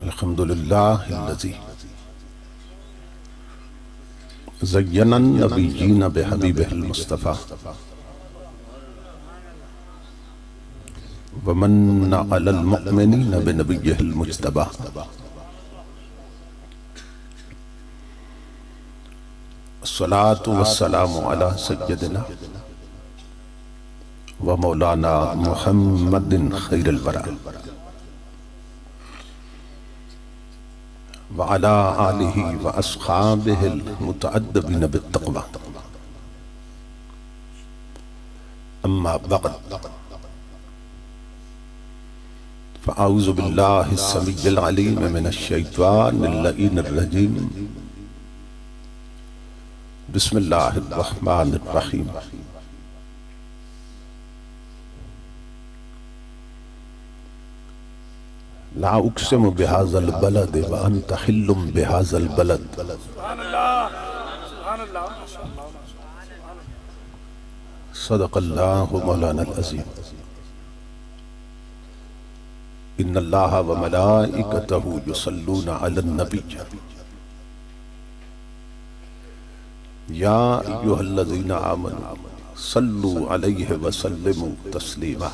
الحمد لله الذي زين النبيين بحبيبه المصطفى ومن على المؤمنين بنبيه المجتبى الصلاة والسلام على سيدنا ومولانا محمد خير البراء وعلى آله وأصحابه المتأدبين بالتقوى أما بعد فأعوذ بالله السميع العليم من الشيطان اللعين الرجيم بسم الله الرحمن الرحيم لا اقسم بهذا البلد وانت حل بهذا البلد سبحان الله سبحان الله ما شاء الله صدق الله مولانا العظيم ان الله وملائكته يصلون على النبي يا ايها الذين امنوا صلوا عليه وسلموا تسليما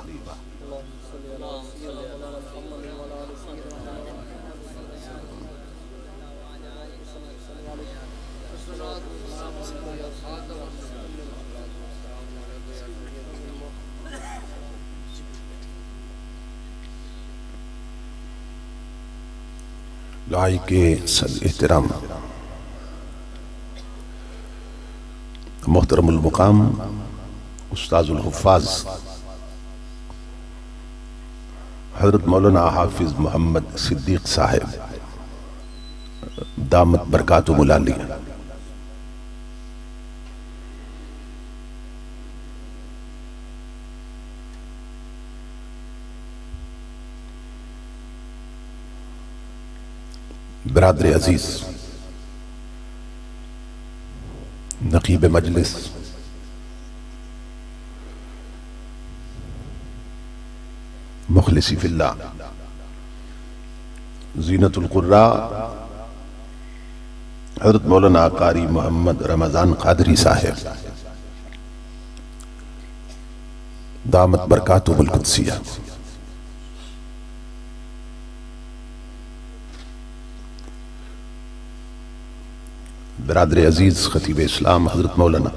لائق صد احترام محترم المقام استاذ الحفاظ حضرت مولانا حافظ محمد صدیق صاحب دامت برکاتہم العالیہ، برادر عزیز، نقیب مجلس، مخلصی فی اللہ، زینت القراء حضرت مولانا قاری محمد رمضان قادری صاحب دامت برکاتہم القدسیہ، برادر عزیز خطیب اسلام حضرت مولانا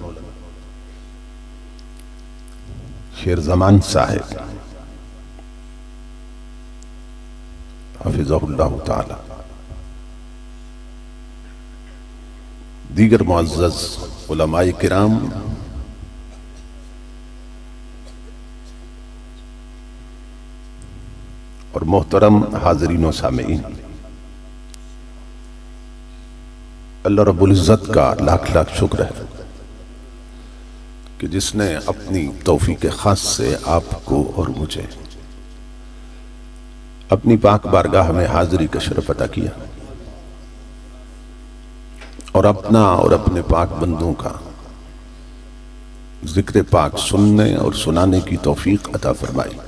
شیر زمان صاحب حفظہ اللہ تعالی، دیگر معزز علماء کرام، اور محترم حاضرین و سامعین، اللہ رب العزت کا لاکھ لاکھ شکر ہے کہ جس نے اپنی توفیق خاص سے آپ کو اور مجھے اپنی پاک بارگاہ میں حاضری کا شرف عطا کیا اور اپنا اور اپنے پاک بندوں کا ذکر پاک سننے اور سنانے کی توفیق عطا فرمائی۔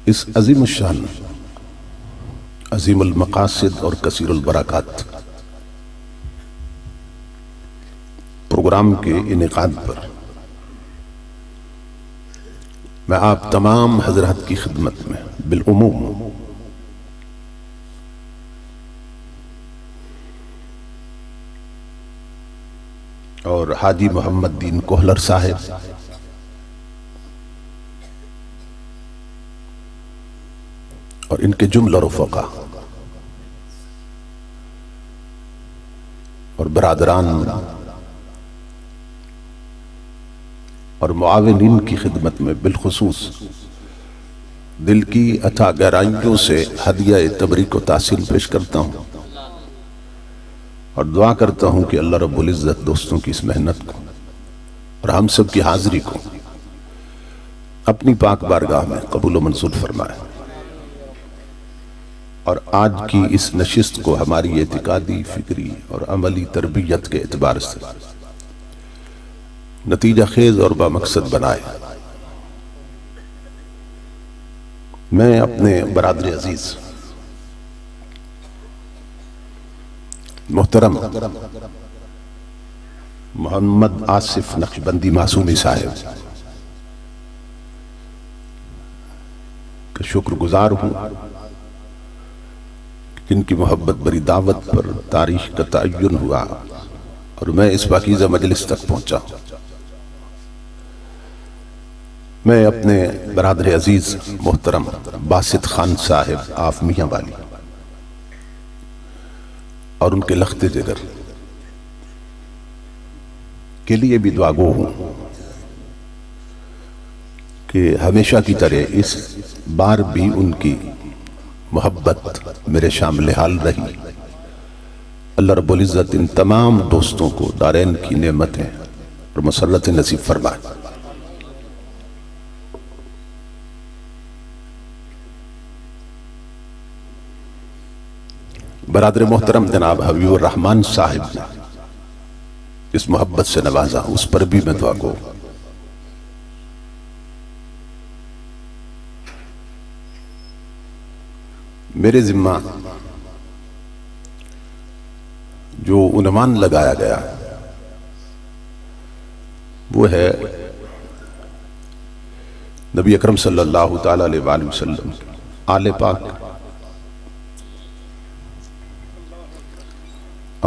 اس عظیم الشان، عظیم المقاصد اور کثیر البرکات پروگرام کے انعقاد پر میں آپ تمام حضرات کی خدمت میں بالعموم اور حاجی محمد دین کوہلر صاحب اور ان کے جملہ رفقا اور برادران اور معاونین کی خدمت میں بالخصوص دل کی اتھا گہرائیوں سے ہدیہ تبریک و تحسین پیش کرتا ہوں اور دعا کرتا ہوں کہ اللہ رب العزت دوستوں کی اس محنت کو اور ہم سب کی حاضری کو اپنی پاک بارگاہ میں قبول و منظور فرمائے، اور آج کی اس نشست کو ہماری اعتقادی، فکری اور عملی تربیت کے اعتبار سے نتیجہ خیز اور بامقصد بنائے۔ میں اپنے برادر عزیز محترم محمد آصف نقشبندی معصومی صاحب کا شکر گزار ہوں جن کی محبت بری دعوت پر تاریخ کا تعین ہوا اور میں اس پاکیزہ مجلس تک پہنچا ہوں۔ میں اپنے برادر عزیز محترم باسط خان صاحب آف میاں والی اور ان کے لخت جگر کے لیے بھی دعا گو ہوں کہ ہمیشہ کی طرح اس بار بھی ان کی محبت میرے شامل حال رہی۔ اللہ رب العزت ان تمام دوستوں کو دارین کی نعمتیں اور مسرت نصیب فرمائے۔ برادر محترم جناب حبیب الرحمن صاحب نے اس محبت سے نوازا، اس پر بھی میں دعا گو۔ میرے ذمہ جو عنوان لگایا گیا وہ ہے نبی اکرم صلی اللہ تعالی علیہ وآلہ وسلم آل پاک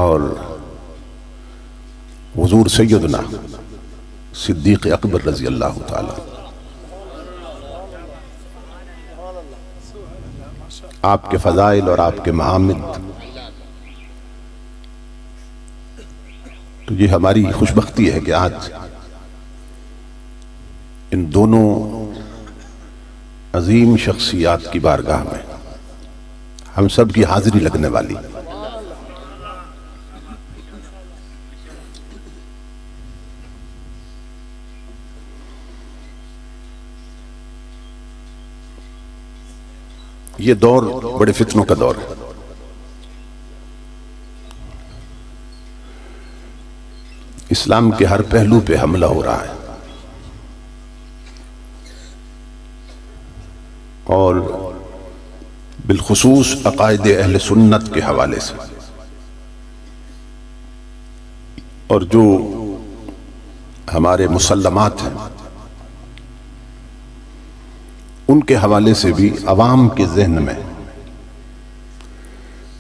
اور حضور سیدنا صدیق اکبر رضی اللہ تعالی آپ کے فضائل اور آپ کے محامد۔ تو یہ ہماری خوش بختی ہے کہ آج ان دونوں عظیم شخصیات کی بارگاہ میں ہم سب کی حاضری لگنے والی۔ یہ دور بڑے فتنوں کا دور ہے۔ اسلام کے ہر پہلو پہ حملہ ہو رہا ہے اور بالخصوص عقائد اہل سنت کے حوالے سے، اور جو ہمارے مسلمات ہیں ان کے حوالے سے بھی عوام کے ذہن میں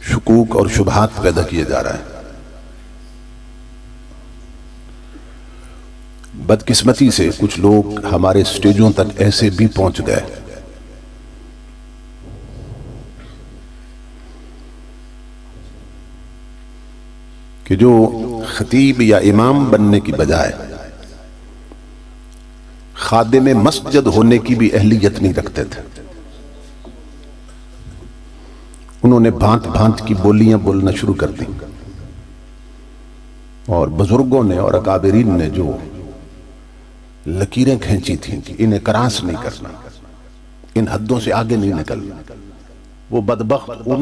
شکوک اور شبہات پیدا کیے جا رہے ہیں۔ بدقسمتی سے کچھ لوگ ہمارے سٹیجوں تک ایسے بھی پہنچ گئے کہ جو خطیب یا امام بننے کی بجائے خادم مسجد ہونے کی بھی اہلیت نہیں رکھتے تھے۔ انہوں نے بھانت بھانت کی بولیاں بولنا شروع کر دی، اور بزرگوں نے اور اکابرین نے جو لکیریں کھینچی تھیں کہ انہیں کراس نہیں کرنا، ان حدوں سے آگے نہیں نکلنا، وہ بدبخت ان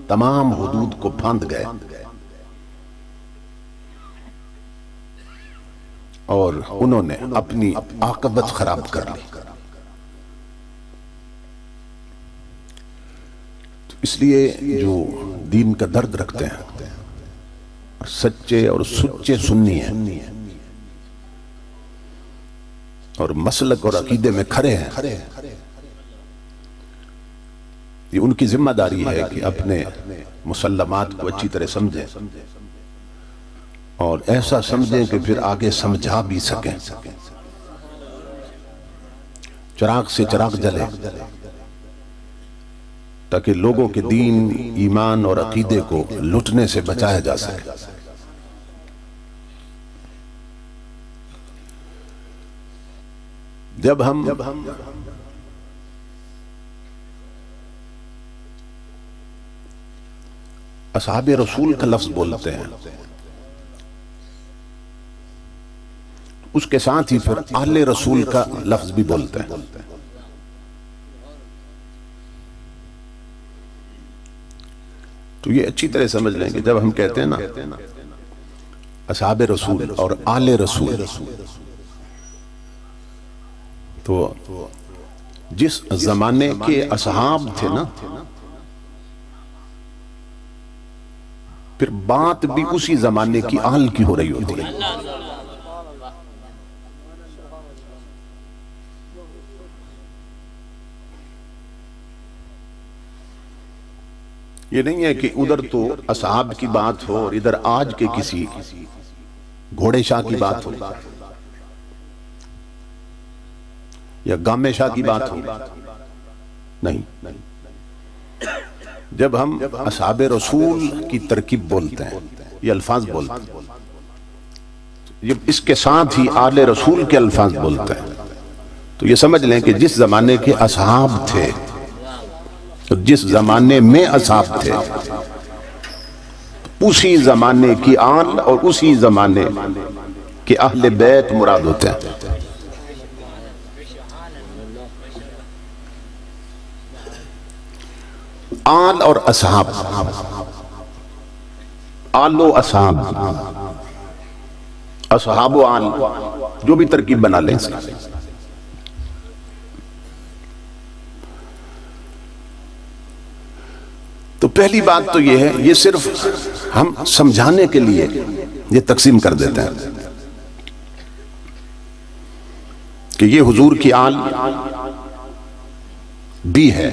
تمام حدود کو پھاند گئے اور انہوں نے اپنی عاقبت خراب کر لی۔ اس لیے جو دین کا درد رکھتے ہیں اور سچے اور سچے سنی ہیں اور مسلک اور عقیدے میں کھڑے ہیں، یہ ان کی ذمہ داری ہے کہ اپنے مسلمات کو اچھی طرح سمجھیں اور ایسا سمجھیں کہ پھر آگے سمجھا بھی سکیں، چراغ سے چراغ جلے تاکہ لوگوں کے دین، ایمان اور عقیدے کو لٹنے سے بچایا جا سکے۔ جب ہم اصحاب رسول کا لفظ بولتے ہیں اس کے ساتھ ہی پھر اہل رسول کا لفظ بھی بولتے ہیں۔ تو یہ اچھی طرح سمجھ لیں کہ جب ہم کہتے ہیں نا اصحاب رسول اور آل رسول، تو جس زمانے کے اصحاب تھے نا، پھر بات بھی اسی زمانے کی آل کی ہو رہی ہوتی ہے. یہ نہیں ہے کہ ادھر تو اصحاب کی بات ہو اور ادھر آج کے کسی گھوڑے شاہ کی بات ہو یا گامے شاہ کی بات ہو. نہیں، جب ہم اصحاب رسول کی ترکیب بولتے ہیں، یہ الفاظ بولتے ہیں، جب اس کے ساتھ ہی آل رسول کے الفاظ بولتے ہیں تو یہ سمجھ لیں کہ جس زمانے کے اصحاب تھے، جس زمانے میں اصحاب تھے، اسی زمانے کی آل اور اسی زمانے کے اہل بیت مراد ہوتے ہیں. آل اور اصحاب، آل و اصحاب، اصحاب و آل، جو بھی ترکیب بنا لیں. تو پہلی بات تو یہ ہے، یہ صرف ہم سمجھانے کے لیے یہ تقسیم کر دیتے ہیں کہ یہ حضور کی آل بھی ہے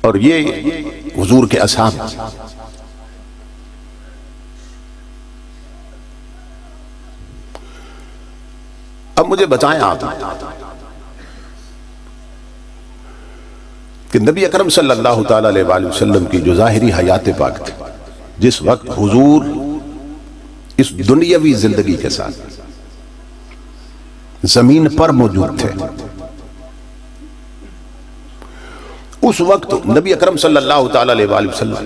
اور یہ حضور کے اصحاب. اب مجھے بتائیں آپ کہ نبی اکرم صلی اللہ تعالیٰ علیہ وآلہ وسلم کی جو ظاہری حیات پاک تھی، جس وقت حضور اس دنیاوی زندگی کے ساتھ زمین پر موجود تھے، اس وقت نبی اکرم صلی اللہ تعالیٰ علیہ وآلہ وسلم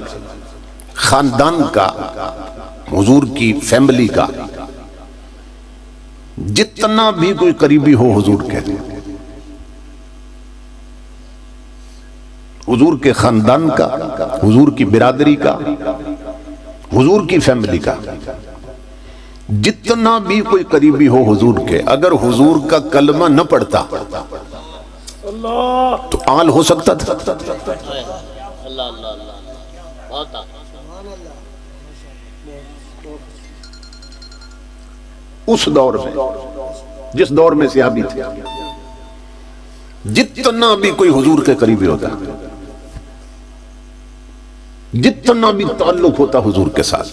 خاندان کا، حضور کی فیملی کا جتنا بھی کوئی قریبی ہو حضور کے، حضور کے خاندان کا، حضور کی برادری کا، حضور کی فیملی کا جتنا بھی کوئی قریبی ہو حضور کے، اگر حضور کا کلمہ نہ پڑھتا تو آل ہو سکتا تھا؟ اس دور میں، جس دور میں صحابی تھے، جتنا بھی کوئی حضور کے قریبی ہوتا، جتنا بھی تعلق ہوتا حضور کے ساتھ،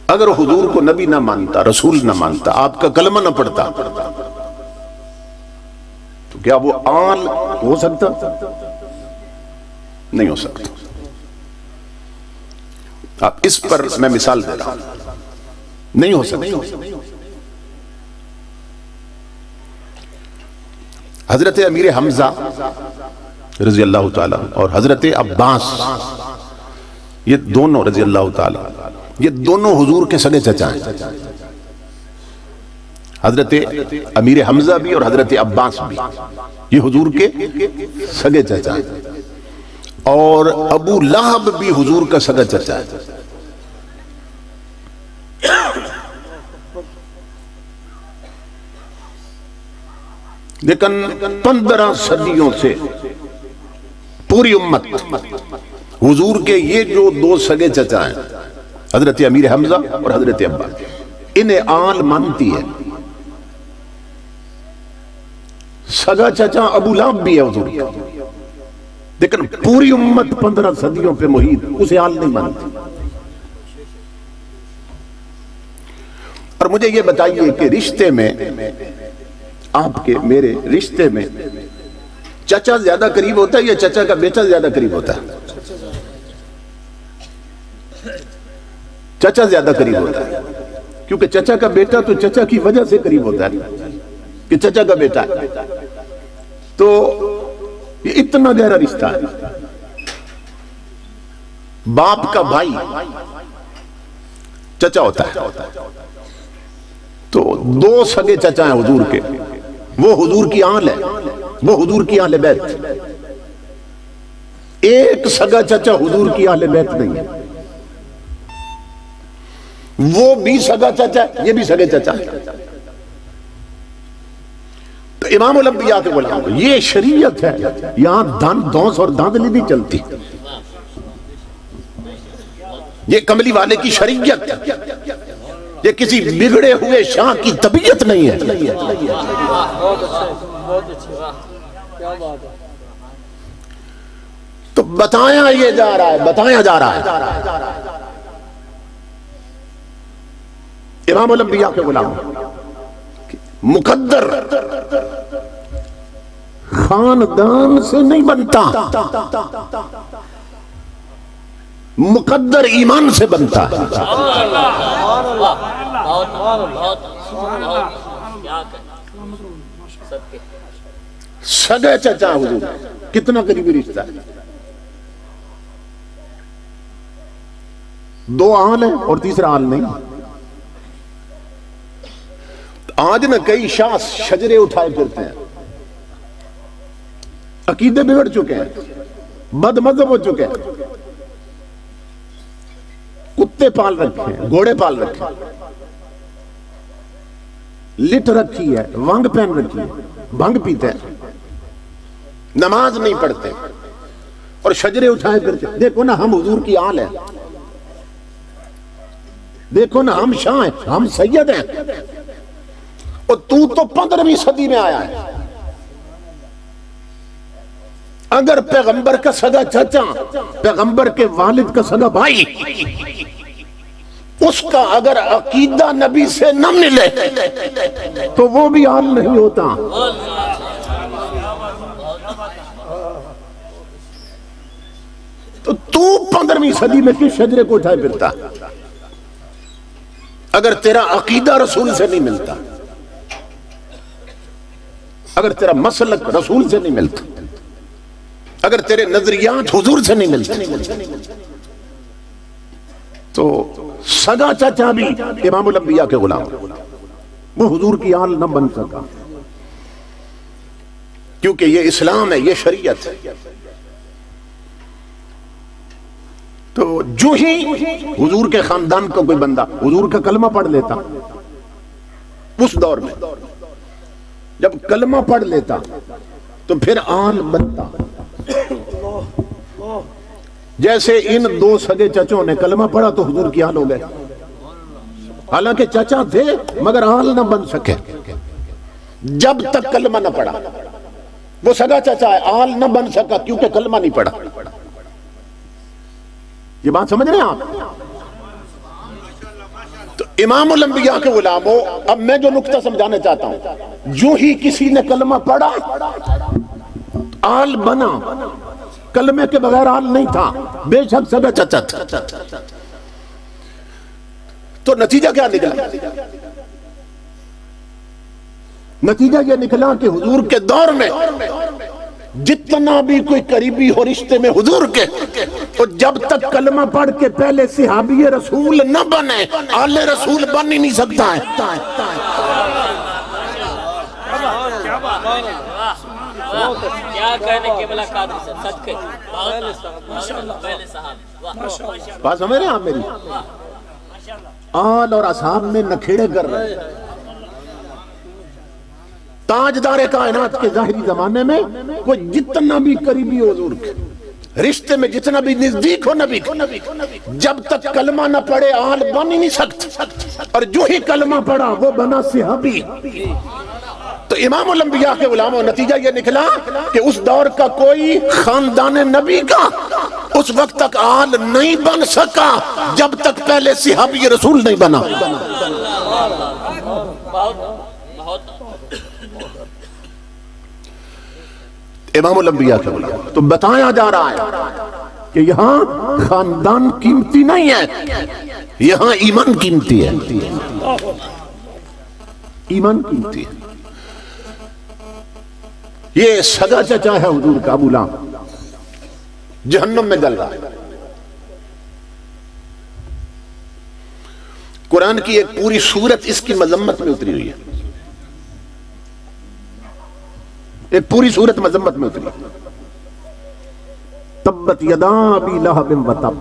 اگر حضور کو نبی نہ مانتا، رسول نہ مانتا، آپ کا کلمہ نہ پڑھتا، تو کیا وہ آل ہو سکتا؟ نہیں ہو سکتا. اب اس پر میں مثال دے رہا ہوں، نہیں ہو سکتا. حضرت امیر حمزہ رضی اللہ تعالیٰ اور حضرت عباس، یہ دونوں رضی اللہ تعالیٰ، یہ دونوں حضور کے سگے چچا ہیں. حضرت امیر حمزہ بھی اور حضرت عباس بھی یہ حضور کے سگے چچا ہیں، اور ابو لہب بھی حضور کا سگا چچا ہے. لیکن 15 صدیوں سے پوری امت حضور کے یہ جو دو سگے چچا ہیں، حضرت امیر حمزہ اور حضرت عباس، انہیں آل مانتی ہے. سگا چچا ابو لہب بھی ہے حضور کا، لیکن پوری امت 15 صدیوں پہ محیط اسے آل نہیں مانتی. اور مجھے یہ بتائیے کہ رشتے میں، آپ کے میرے رشتے میں، چچا زیادہ قریب ہوتا ہے یا چچا کا بیٹا زیادہ قریب ہوتا ہے؟ چچا زیادہ قریب ہوتا ہے، کیونکہ چچا کا بیٹا تو چچا کی وجہ سے قریب ہوتا ہے کہ چچا کا بیٹا ہے. تو یہ اتنا گہرا رشتہ ہے. باپ کا بھائی چچا ہوتا ہے. تو دو سگے چچا ہیں حضور کے، وہ حضور کی آل ہے، وہ حضور کی اہل بیت. ایک سگا چچا حضور کی اہل بیت نہیں ہے، وہ بھی سگا چچا ہے، یہ بھی سگے چچا ہے. تو امام الانبیاء کے غلام، یہ شریعت ہے، یہاں دھن دونس اور دھاندلی نہیں چلتی. یہ کملی والے کی شریعت، یہ کسی بگڑے ہوئے شاہ کی طبیعت نہیں ہے۔ بہت اچھے کیا بات ہے۔ تو بتایا یہ جا رہا ہے، بتایا جا رہا ہے امام الانبیاء کے غلام مقدر خاندان سے نہیں بنتا، مقدر ایمان سے بنتا ہے۔ سگے چچا حضور کتنا قریبی رشتہ ہے، دو آل ہیں اور تیسرا آل نہیں۔ آج نہ کئی شاہ شجرے اٹھائے پھرتے ہیں، عقیدے بگڑ چکے ہیں، بد مذہب ہو چکے ہیں، کتے پال رکھے ہیں، گھوڑے پال رکھے ہیں، لٹ رکھی ہے، وانگ پہن رکھی ہے، بھنگ پیتے ہیں، نماز نہیں پڑھتے اور شجرے اٹھائے پھرتے ہیں۔ دیکھو نا ہم حضور کی آل ہیں، دیکھو نا ہم شاہ ہیں، ہم سید ہیں، اور تو 15ویں صدی میں آیا ہے۔ اگر پیغمبر کا سگا چچا، پیغمبر کے والد کا سگا بھائی، اس کا اگر عقیدہ نبی سے نہ ملے تو وہ بھی آل نہیں ہوتا۔ تو 15ویں صدی میں کس شجرے کو اٹھائے پھرتا اگر تیرا عقیدہ رسول سے نہیں ملتا، اگر تیرا مسلک رسول سے نہیں ملتا، اگر تیرے نظریات حضور سے نہیں ملتے، تو سگا چچا بھی امام الانبیاء کے غلام وہ حضور کی آل نہ بن سکا، کیونکہ یہ اسلام ہے، یہ شریعت ہے۔ تو جو ہی حضور کے خاندان کا کوئی بندہ حضور کا کلمہ پڑھ لیتا، اس دور میں جب کلمہ پڑھ لیتا تو پھر آل بنتا۔ جیسے ان دو سگے چچوں نے کلمہ پڑھا تو حضور کی آل ہو گئے، حالانکہ چچا تھے مگر آل نہ بن سکے جب تک کلمہ نہ پڑھا۔ وہ سگا چچا ہے، آل نہ بن سکا کیونکہ کلمہ نہیں پڑھا۔ یہ بات سمجھ رہے ہیں آپ؟ تو امام الانبیاء کے غلاموں، اب میں جو نقطہ سمجھانا چاہتا ہوں، جو ہی کسی نے کلمہ پڑھا آل بنا، کلمے کے بغیر آل نہیں تھا، بے شک سگا چچا تھا۔ تو نتیجہ کیا نکلا؟ نتیجہ یہ نکلا کہ حضور کے دور میں جتنا بھی کوئی قریبی ہو رشتے میں حضور کے، تو جب تک کلمہ پڑھ کے پہلے صحابی رسول نہ بنے آل رسول بن ہی نہیں سکتا ہے۔ کیا کہنے کے ملاقات سے صدقے بات سمجھ رہے ہیں آپ میری؟ آل اور اصحاب میں نکھیڑے کر رہے ہیں۔ تاجدار کائنات کے ظاہری زمانے میں کوئی جتنا بھی قریبی ہو حضور کے رشتے میں، جتنا بھی نزدیک ہو نبی کو، جب تک کلمہ نہ پڑھے آل بن ہی نہیں سکتا، اور جو ہی کلمہ پڑھا وہ بنا صحابی۔ تو امام الانبیاء کے غلاموں، نتیجہ یہ نکلا کہ اس دور کا کوئی خاندان نبی کا اس وقت تک آل نہیں بن سکا جب تک پہلے صحابی رسول نہیں بنا۔ امام الانبیاء کے غلام، تو بتایا جا رہا ہے کہ یہاں خاندان قیمتی نہیں ہے، یہاں ایمان قیمتی ہے، ایمان قیمتی ہے۔ یہ سگا چچا ہے حضور کا، ابو لہب جہنم میں جل رہا ہے۔ قرآن کی ایک پوری سورت اس کی مذمت میں اتری ہوئی ہے، ایک پوری سورت مذمت میں اتری۔ تبت یدا ابی لہب و تب،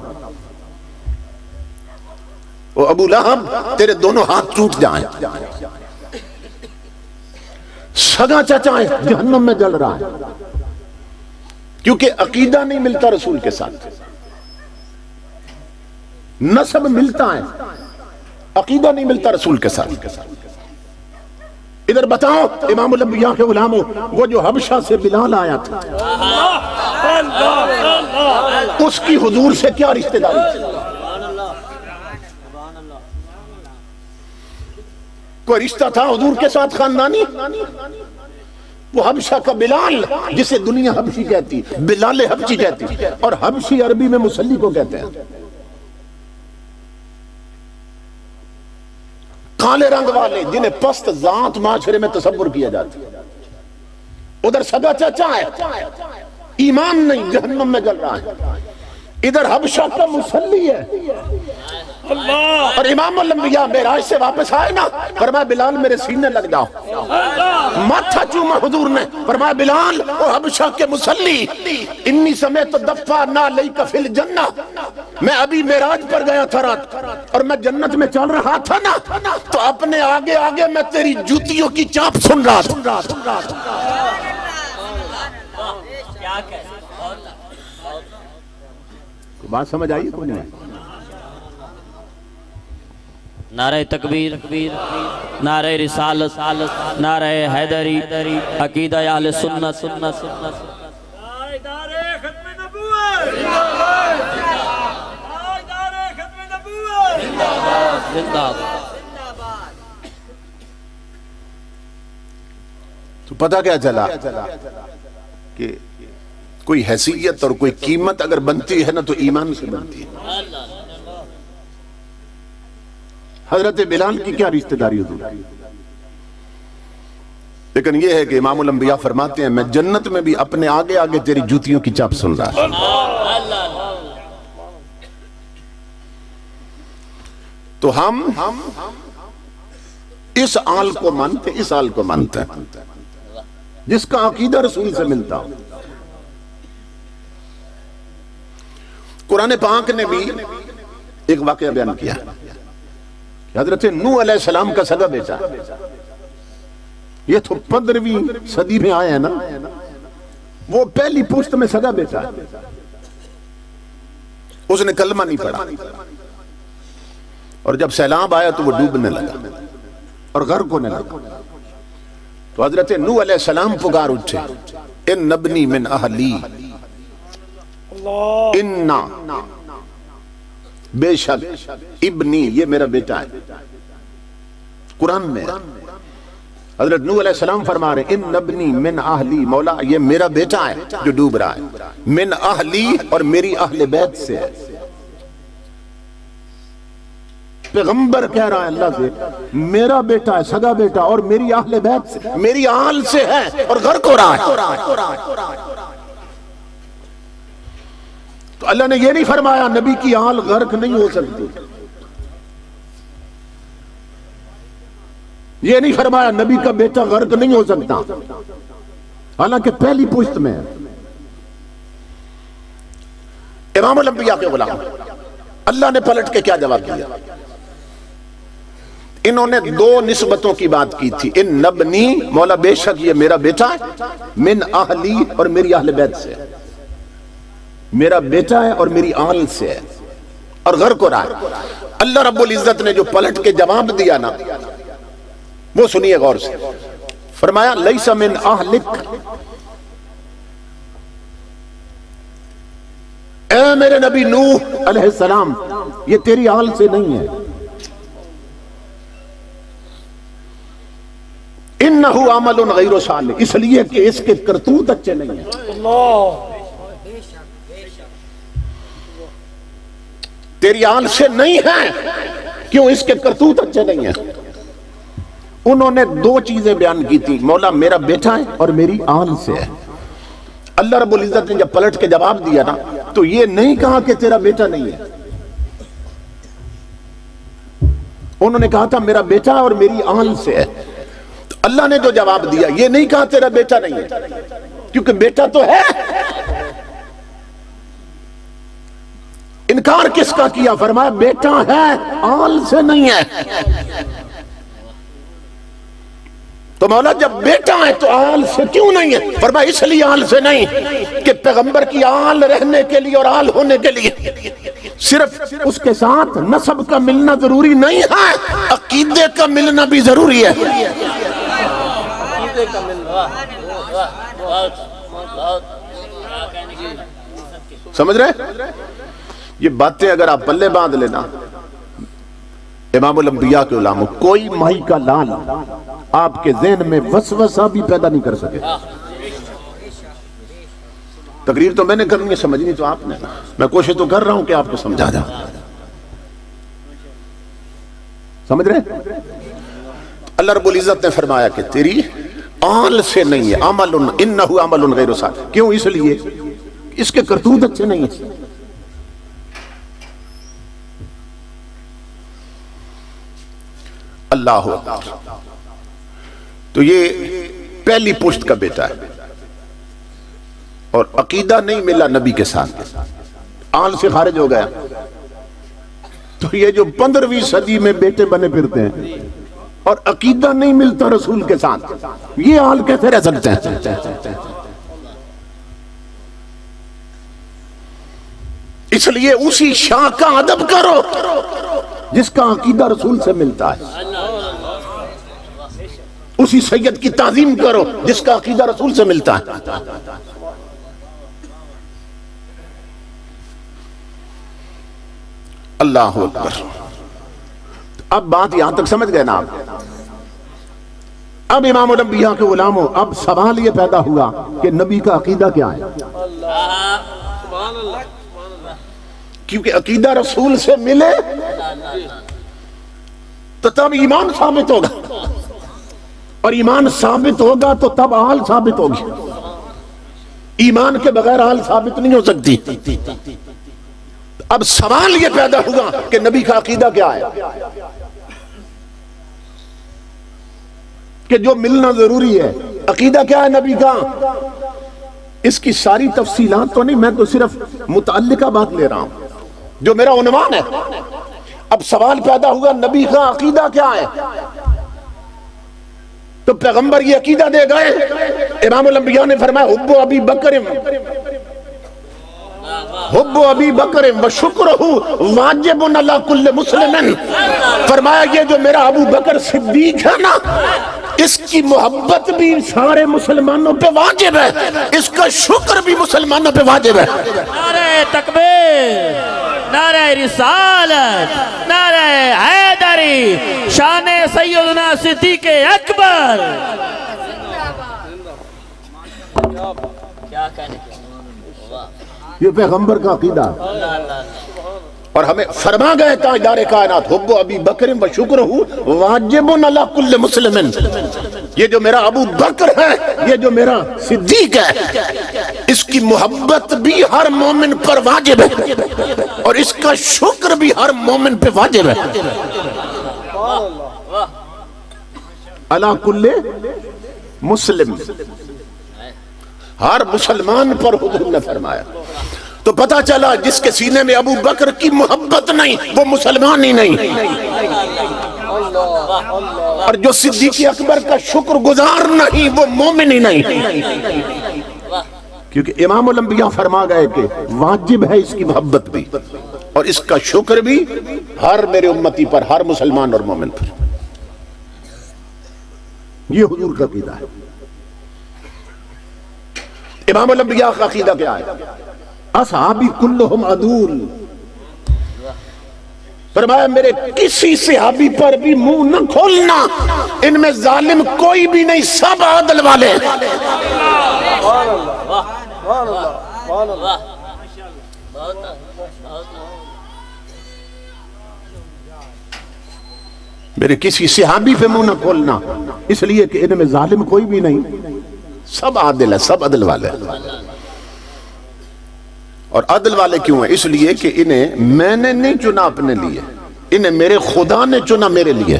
او ابو لہب تیرے دونوں ہاتھ ٹوٹ جائیں۔ سگا چچا ہے، جہنم میں جل رہا ہے، کیونکہ عقیدہ نہیں ملتا رسول کے ساتھ۔ نسب ملتا ہے، عقیدہ نہیں ملتا رسول کے ساتھ۔ ادھر بتاؤ امام الانبیاء کے غلاموں، وہ جو حبشہ سے بلال آیا تھا اس کی حضور سے کیا رشتہ داری تھی؟ کوئی رشتہ تھا حضور کے ساتھ خاندانی؟ وہ حبشہ کا بلال جسے دنیا حبشی کہتی، بلال حبشی کہتی، اور حبشی عربی میں مسلی کو کہتے ہیں، کالے رنگ والے جنہیں پست ذات معاشرے میں تصور کیا جاتا ہے۔ ادھر سگا چچا ہے، ایمان نہیں، جہنم میں جل رہا ہے۔ ادھر حبشہ کا مسلی ہے، اور امام الانبیاء معراج سے واپس آئے نا، فرمایا بلال میرے سینے لگ جاؤ، ماتھا چوما حضور نے، فرمایا بلال او حبشہ کے مسلی انی سمیت دفع نالیک فی الجنہ، میں ابھی معراج پر گیا تھا رات، اور میں جنت میں چل رہا تھا نا، تو اپنے آگے آگے میں تیری جوتیوں کی چاپ سن رہا تھا۔ بات سمجھ آئی کوئی نہیں؟ نعرہ تکبیر، نعرہ رسالت، نعرہ حیدری، عقیدہ اہل سنت۔ تو پتہ کیا چلا کہ کوئی حیثیت اور کوئی قیمت اگر بنتی ہے نا تو ایمان سے بنتی ہے۔ حضرت بلال کی کیا رشتہ داری ہوتی، لیکن یہ ہے کہ امام الانبیاء فرماتے ہیں میں جنت میں بھی اپنے آگے آگے تیری جوتیوں کی چاپ سن رہا ہوں۔ تو ہم اس آل کو مانتے، اس آل کو مانتے ہیں جس کا عقیدہ رسول سے ملتا ہو۔ قرآن پاک نے بھی ایک واقعہ بیان کیا، حضرت نوح علیہ السلام کا سگا بیٹا، یہ تو 15ویں صدی میں آیا ہے نا، وہ پہلی پشت میں سگا بیٹا، اس نے کلمہ نہیں پڑھا، اور جب سیلاب آیا تو وہ ڈوبنے لگا اور غرق ہونے لگا، تو حضرت نوح علیہ السلام پکار اٹھے، ان ابنی من اہلی، اننا بے شک ابنی یہ میرا بیٹا ہے۔ قرآن میں حضرت نوح علیہ السلام فرما رہے ان ابنی من اہلی، مولا یہ میرا بیٹا ہے جو ڈوب رہا ہے، من اہلی اور میری اہل بیت سے ہے۔ پیغمبر کہہ رہا ہے اللہ سے میرا بیٹا ہے، سگا بیٹا، اور میری اہل بیت سے، میری آل سے ہے، اور غرق ہو رہا ہے۔ تو اللہ نے یہ نہیں فرمایا نبی کی آل غرق نہیں ہو سکتی، یہ نہیں فرمایا نبی کا بیٹا غرق نہیں ہو سکتا، حالانکہ پہلی پشت میں ہے۔ امام الانبیاء کے غلام اللہ نے پلٹ کے کیا جواب دیا؟ انہوں نے دو نسبتوں کی بات کی تھی، ان نبنی مولا بے شک یہ میرا بیٹا ہے، من اہلی اور میری اہل بیت سے، میرا بیٹا ہے اور میری آل سے ہے، اور غرق ہو رہا ہے۔ اللہ رب العزت نے جو پلٹ کے جواب دیا نا وہ سنیے غور سے، فرمایا لیس من اہلک، اے میرے نبی نوح علیہ السلام یہ تیری آل سے نہیں ہے، انہو عمل غیر صالح، اس لیے کہ اس کے کرتوت اچھے نہیں ہیں، تیری آل سے نہیں ہے، کیوں؟ اس کے کرتوت اچھے نہیں ہیں۔ انہوں نے دو چیزیں بیان کی تھی، مولا میرا بیٹا ہے اور میری آل سے ہے۔ اللہ رب العزت نے جب پلٹ کے جواب دیا نا تو یہ نہیں کہا کہ تیرا بیٹا نہیں ہے، انہوں نے کہا تھا میرا بیٹا ہے اور میری آل سے ہے۔ تو اللہ نے جو جواب دیا یہ نہیں کہا تیرا بیٹا نہیں ہے، کیونکہ بیٹا تو ہے۔ انکار کس کا کیا؟ فرمایا بیٹا ہے، آل سے نہیں ہے۔ تو مولا جب بیٹا ہے تو آل سے کیوں نہیں ہے؟ فرمایا اس لیے آل سے نہیں کہ پیغمبر کی آل رہنے کے لیے اور آل ہونے کے لیے صرف اس کے ساتھ نسب کا ملنا ضروری نہیں ہے، عقیدے کا ملنا بھی ضروری ہے۔ سمجھ رہے؟ یہ باتیں اگر آپ پلے باندھ لینا، امام الانبیاء کے علماء کوئی مائی کا لال آپ کے ذہن میں وسوسہ بھی پیدا نہیں کر سکے۔ تقریر تو میں نے کرنی ہے، سمجھنی تو آپ نے، میں کوشش تو کر رہا ہوں کہ آپ کو سمجھا جائے۔ سمجھ رہے؟ اللہ رب العزت نے فرمایا کہ تیری آل سے نہیں ہے، عمل انہ عمل غیر صالح۔ کیوں؟ اس لیے اس کے کرتوت اچھے نہیں ہیں۔ اللہ اکبر۔ تو یہ پہلی پشت کا بیٹا ہے اور عقیدہ نہیں ملا نبی کے ساتھ، آل سے خارج ہو گیا۔ تو یہ جو 15ویں صدی میں بیٹے بنے پھرتے ہیں اور عقیدہ نہیں ملتا رسول کے ساتھ، یہ آل کیسے رہ سکتے ہیں؟ اس لیے اسی شاہ کا ادب کرو جس کا عقیدہ رسول سے ملتا ہے، اسی سید کی تعظیم کرو جس کا عقیدہ رسول سے ملتا ہے۔ اللہ اکبر۔ اب بات یہاں تک سمجھ گئے نا آپ؟ اب امام الانبیاء کے غلاموں، اب سوال یہ پیدا ہوا کہ نبی کا عقیدہ کیا ہے؟ کیونکہ عقیدہ رسول سے ملے تو تب ایمان ثابت ہوگا، اور ایمان ثابت ہوگا تو تب آل ثابت ہوگی۔ ایمان کے بغیر آل ثابت نہیں ہو سکتی۔ اب سوال یہ پیدا ہوا کہ نبی کا عقیدہ کیا ہے، کہ جو ملنا ضروری ہے۔ عقیدہ کیا ہے نبی کا؟ اس کی ساری تفصیلات تو نہیں، میں تو صرف متعلقہ بات لے رہا ہوں جو میرا عنوان ہے۔ اب سوال پیدا ہوا نبی کا عقیدہ کیا ہے؟ تو پیغمبر یہ عقیدہ دے گئے، امام الانبیاء نے فرمایا حب ابی بکر و شکرہ واجب علی کل مسلم۔ فرمایا یہ جو میرا ابو بکر صدیق ہے نا، اس کی محبت بھی سارے مسلمانوں پہ واجب ہے، اس کا شکر بھی مسلمانوں پہ واجب ہے۔ نعرہ تکبیر، نعرہ رسالت، نعرہ حیدری، شان سیدنا صدیق اکبر۔ کیا کہنے کی؟ یہ پیغمبر کا عقیدہ، اور ہمیں فرما گئے تاجدار کائنات حب ابی بکر و شکرہ واجب علی کل مسلم۔ یہ جو میرا ابو بکر ہے، یہ جو میرا صدیق ہے، اس کی محبت بھی ہر مومن پر واجب ہے، اور اس کا شکر بھی ہر مومن پہ واجب ہے۔ علی کل مسلم، ہر مسلمان پر حضور نے فرمایا۔ تو پتہ چلا جس کے سینے میں ابو بکر کی محبت نہیں وہ مسلمان ہی نہیں، اور جو صدیق اکبر کا شکر گزار نہیں وہ مومن ہی نہیں۔ کیونکہ امام الانبیاء فرما گئے کہ واجب ہے اس کی محبت بھی اور اس کا شکر بھی ہر میرے امتی پر، ہر مسلمان اور مومن پر۔ یہ حضور کا عقیدہ ہے۔ امام الانبیاء کا عقیدہ کیا ہے؟ اصحابی کلہم عدول۔ فرمایا میرے کسی صحابی پر بھی منہ نہ کھولنا، ان میں ظالم کوئی بھی نہیں، سب عدل والے۔ میرے کسی صحابی پہ منہ نہ کھولنا، اس لیے کہ ان میں ظالم کوئی بھی نہیں، سب عادل ہے، سب عدل والے۔ اور عدل والے کیوں ہیں؟ اس لیے کہ انہیں میں نے نہیں چنا اپنے لیے، انہیں میرے خدا نے چنا میرے لیے،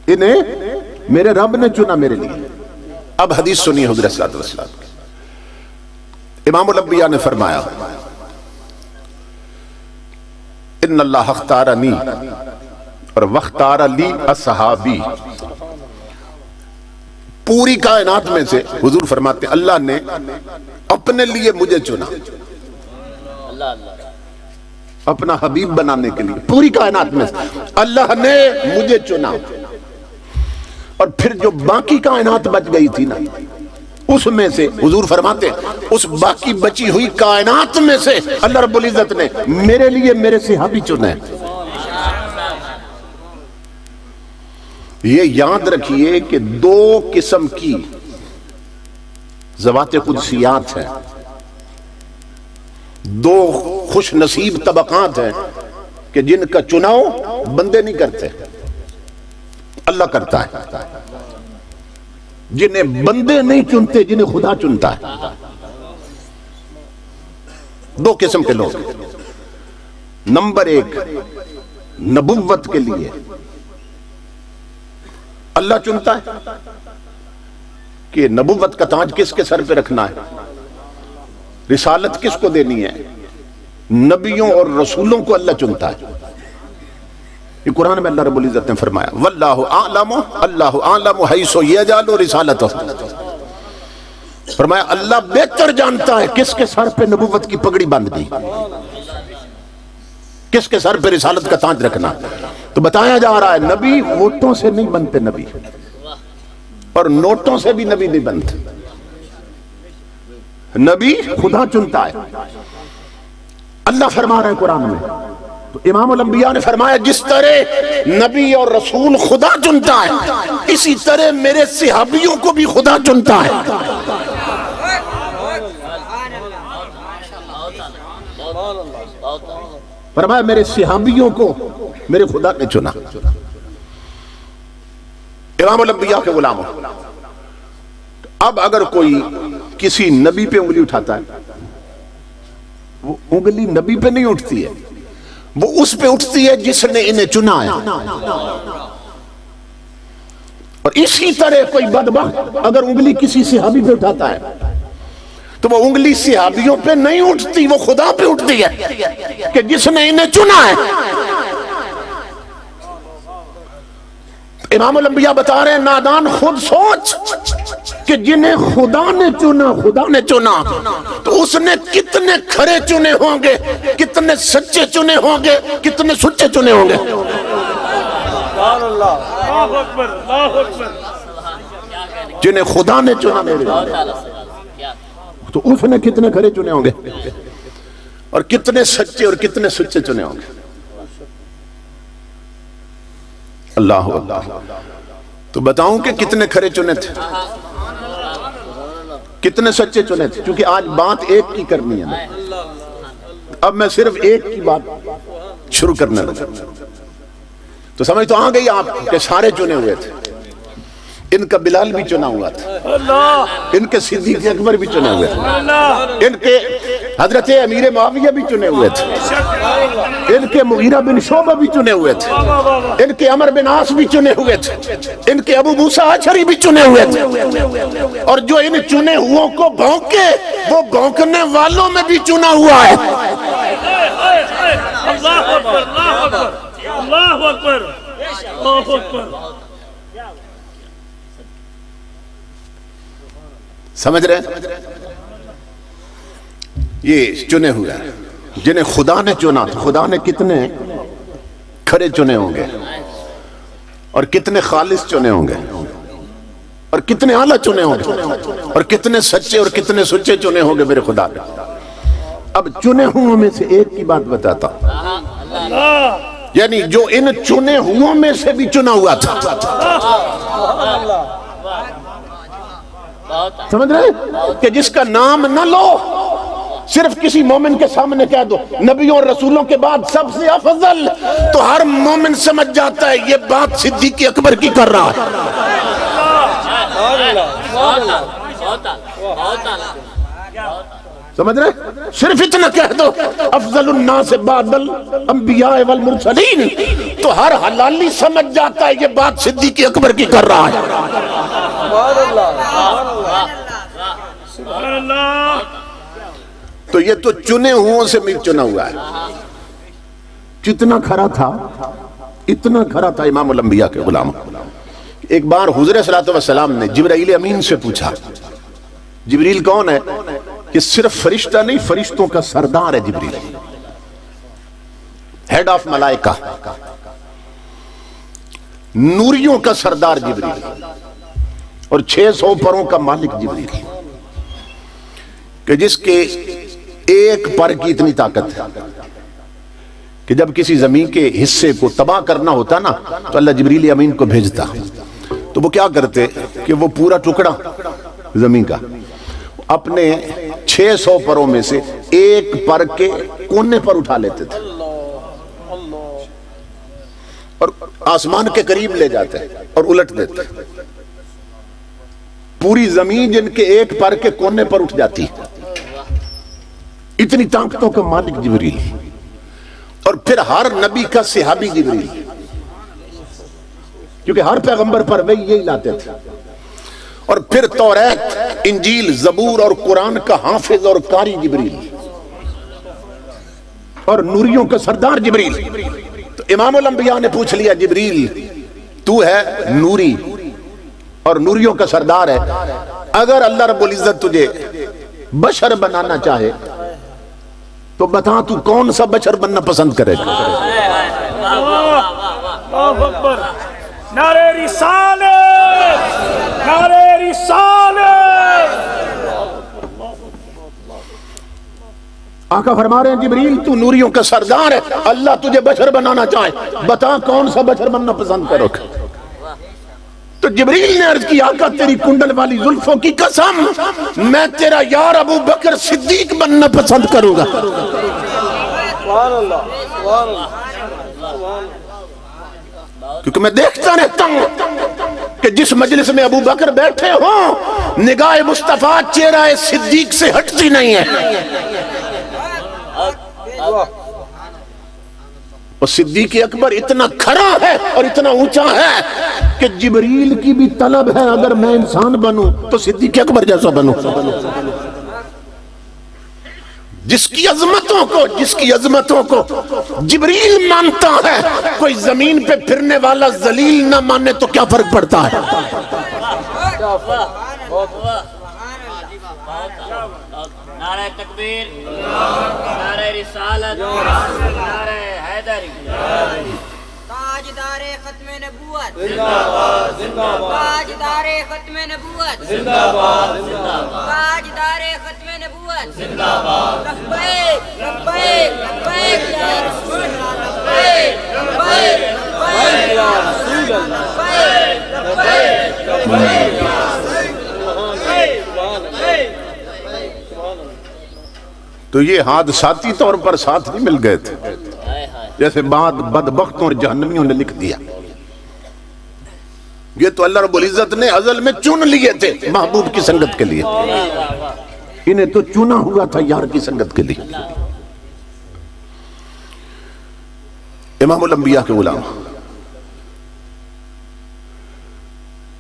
انہیں میرے رب نے چنا میرے لیے۔ اب حدیث سنیے حضور صلی اللہ علیہ وسلم کی۔ امام الانبیاء نے فرمایا ان اللہ اختارنی اور وختار لی اصحابی، پوری کائنات میں سے حضور فرماتے ہیں اللہ نے اپنے لیے مجھے چنا، اللہ اللہ اپنا حبیب بنانے کے لیے پوری کائنات میں سے اللہ نے مجھے چنا، اور پھر جو باقی کائنات بچ گئی تھی نا اس میں سے حضور فرماتے ہیں اس باقی بچی ہوئی کائنات میں سے اللہ رب العزت نے میرے لیے میرے صحابی چنے۔ یہ یاد رکھیے کہ دو قسم کی ذوات قدسیات ہیں، دو خوش نصیب طبقات ہیں کہ جن کا چناؤ بندے نہیں کرتے، اللہ کرتا ہے۔ جنہیں بندے نہیں چنتے، جنہیں خدا چنتا ہے۔ دو قسم کے لوگ، نمبر ایک نبوت کے لیے اللہ چنتا ہے کہ نبوت کا تاج کس کے سر پہ رکھنا ہے، رسالت کس کو دینی ہے، نبیوں اور رسولوں کو اللہ چنتا ہے۔ یہ قرآن میں اللہ رب العزت نے فرمایا واللہ اعلم، اللہ اعلم حیث یجعل رسالتہ، فرمایا اللہ بہتر جانتا ہے کس کے سر پہ نبوت کی پگڑی باندھ دی، کس کے سر پہ رسالت کا تاج رکھنا۔ تو بتایا جا رہا ہے نبی ووٹوں سے نہیں بنتے نبی، اور نوٹوں سے بھی نبی نہیں بنتے، نبی خدا چنتا ہے۔ اللہ فرما رہے ہیں قرآن میں، تو امام الانبیاء نے فرمایا جس طرح نبی اور رسول خدا چنتا ہے اسی طرح میرے صحابیوں کو بھی خدا چنتا ہے۔ فرمایا میرے صحابیوں کو میرے خدا نے چنا، امام الانبیاء کے غلاموں۔ اب اگر کوئی کسی نبی پہ انگلی اٹھاتا ہے، وہ انگلی نبی پہ نہیں اٹھتی ہے، وہ اس پہ اٹھتی ہے جس نے انہیں چنا ہے۔ اور اسی طرح کوئی بدبخت اگر انگلی کسی صحابی پہ اٹھاتا ہے تو وہ انگلی صحابیوں پہ نہیں اٹھتی، وہ خدا پہ اٹھتی ہے کہ جس نے انہیں چنا ہے۔ امام الانبیاء بتا رہے ہیں نادان خود سوچ کہ جنہیں خدا نے چنا تو اس نے کتنے کھرے چنے ہوں گے، کتنے سچے چنے ہوں گے، کتنے سچے چنے ہوں گے۔ جنہیں خدا نے چنا میرے تو اس نے کتنے کھرے چنے ہوں گے، اور کتنے سچے اور کتنے سچے چنے ہوں گے۔ اللہ اللہ، تو بتاؤں کہ کتنے کھرے چنے تھے، کتنے سچے چنے تھے، کیونکہ آج بات ایک کی کرنی ہے۔ اب میں صرف ایک کی بات شروع کرنے لگا تو سمجھ تو آ گئی آپ کہ سارے چنے ہوئے تھے۔ ان کا بلال بھی چنا ہوا تھا، ان کے صدیق اکبر بھی چنے ہوئے تھے، ان کے حضرت امیر معاویہ بھی چنے ہوئے تھے، ان کے مغیرہ بن شعبہ بھی چنے ہوئے تھے، ان کے عمر بن عاص بھی چنے ہوئے تھے، ان کے ابو موسیٰ اشعری بھی چنے ہوئے تھے۔ اور جو ان چنے ہوئوں کو بھونکے وہ بھونکنے والوں میں بھی چنا ہوا ہے۔ اللہ اکبر، اللہ اکبر، اللہ اکبر، اللہ اکبر۔ سمجھ رہے ہیں؟ یہ چنے ہوئے ہیں جنہیں خدا نے چنا، تو خدا نے کتنے کھرے چنے ہوں گے، اور کتنے خالص چنے ہوں گے، اور کتنے اعلیٰ چنے ہوں گے، اور کتنے سچے اور کتنے سچے چنے ہوں گے میرے خدا نے۔ اب چنے ہوں میں سے ایک کی بات بتاتا ہوں، یعنی جو ان چنے ہوں میں سے بھی چنا ہوا تھا۔ سمجھ رہے کہ جس کا نام نہ لو، صرف کسی مومن کے سامنے کہہ دو نبیوں اور رسولوں کے بعد سب سے افضل، تو ہر مومن سمجھ جاتا ہے یہ بات صدیق اکبر کی کر رہا ہے۔ سمجھ رہے؟ صرف اتنا کہہ دو افضل الناس بعد الانبیاء والمرسلین، تو ہر حلالی سمجھ جاتا ہے یہ بات صدیق اکبر کی کر رہا ہے۔ سبحان اللہ۔ تو یہ تو چنے ہوں سے مل چنا ہوا ہے۔ جتنا کھرا تھا اتنا کھرا تھا امام الانبیاء کے غلام. ایک بار حضور صلی اللہ علیہ وسلم نے جبرائیل امین سے پوچھا, جبریل کون ہے؟ کہ صرف فرشتہ نہیں, فرشتوں کا سردار ہے جبریل, ہیڈ آف ملائکہ, نوریوں کا سردار جبریل, اور 600 پروں کا مالک جبریل, کہ جس کے ایک پر کی اتنی طاقت ہے کہ جب کسی زمین کے حصے کو تباہ کرنا ہوتا نا تو اللہ جبریل امین کو بھیجتا. تو وہ کیا کرتے کہ وہ پورا ٹکڑا زمین کا اپنے 600 پروں میں سے ایک پر کے کونے پر اٹھا لیتے تھے اور آسمان کے قریب لے جاتے اور الٹ دیتے. پوری زمین جن کے ایک پر کے کونے پر اٹھ جاتی. اتنی طاقتوں کا مالک جبریل, اور پھر ہر نبی کا صحابی جبریل, کیونکہ ہر پیغمبر پر وہی یہی لاتے تھے. اور پھر توریت, انجیل, زبور اور قرآن کا حافظ اور قاری جبریل, اور نوریوں کا سردار جبریل. تو امام الانبیاء نے پوچھ لیا, جبریل تو ہے نوری اور نوریوں کا سردار ہے, اگر اللہ رب العزت تجھے بشر بنانا چاہے تو بتا تو کون سا بشر بننا پسند کرے گا؟ اللہ اکبر, نعرہ رسالت, نعرہ رسالت. آقا فرما رہے ہیں جبریل تو نوریوں کا سردار ہے, اللہ تجھے بشر بنانا چاہے بتا کون سا بشر بننا پسند کرو گا؟ تو جبریل نے عرض کی, آقا تیری کنڈل والی زلفوں کی قسم میں تیرا یار ابو بکر صدیق بننا پسند کروں گا. کیونکہ میں دیکھتا رہتا ہوں کہ جس مجلس میں ابو بکر بیٹھے ہوں نگاہ مصطفیٰ چہرہ صدیق سے ہٹتی نہیں ہے. اور صدیق اکبر اتنا کھڑا ہے اور اتنا اونچا ہے کہ جبریل کی بھی طلب ہے اگر میں انسان بنوں تو صدیق اکبر جیسا بنوں, جس کی عظمتوں کو جبریل مانتا ہے. کوئی زمین پہ پھرنے والا ذلیل نہ مانے تو کیا فرق پڑتا ہے؟ نعرہ تکبیر, نعرہ رسالت, نعرہ حیدری. تاجدار ختم نبوت زندہ باد, زندہ باد. تاجدار ختم نبوت زندہ باد, زندہ باد. تاجدار ختم نبوت زندہ باد. لبیک لبیک لبیک یا رسول اللہ, لبیک لبیک لبیک یا رسول اللہ, لبیک لبیک لبیک یا تو یہ حادثاتی طور پر ساتھ نہیں مل گئے تھے جیسے بعد بدبختوں اور جہنمیوں نے لکھ دیا. یہ تو اللہ رب العزت نے ازل میں چن لیے تھے محبوب کی سنگت کے لیے, انہیں تو چنا ہوا تھا یار کی سنگت کے لیے. امام الانبیاء کے غلام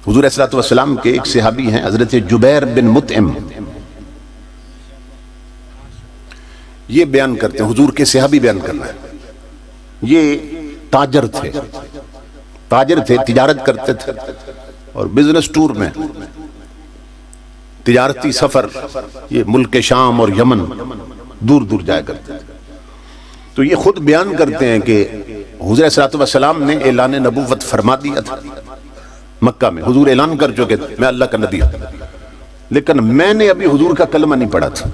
حضور صلی اللہ علیہ وسلم کے ایک صحابی ہیں حضرت جبیر بن مطعم. یہ بیان کرتے ہیں, حضور کے صحابی بیان کرنا ہے. یہ تاجر تھے, تجارت کرتے تھے اور بزنس ٹور میں تجارتی سفر یہ ملک شام اور یمن دور دور جایا کرتے تھے. تو یہ خود بیان کرتے ہیں کہ حضور صلی اللہ علیہ وسلم نے اعلان نبوت فرما دیا تھا مکہ میں. حضور اعلان کر چکے تھے میں اللہ کا نبی ہوں, لیکن میں نے ابھی حضور کا کلمہ نہیں پڑھا تھا.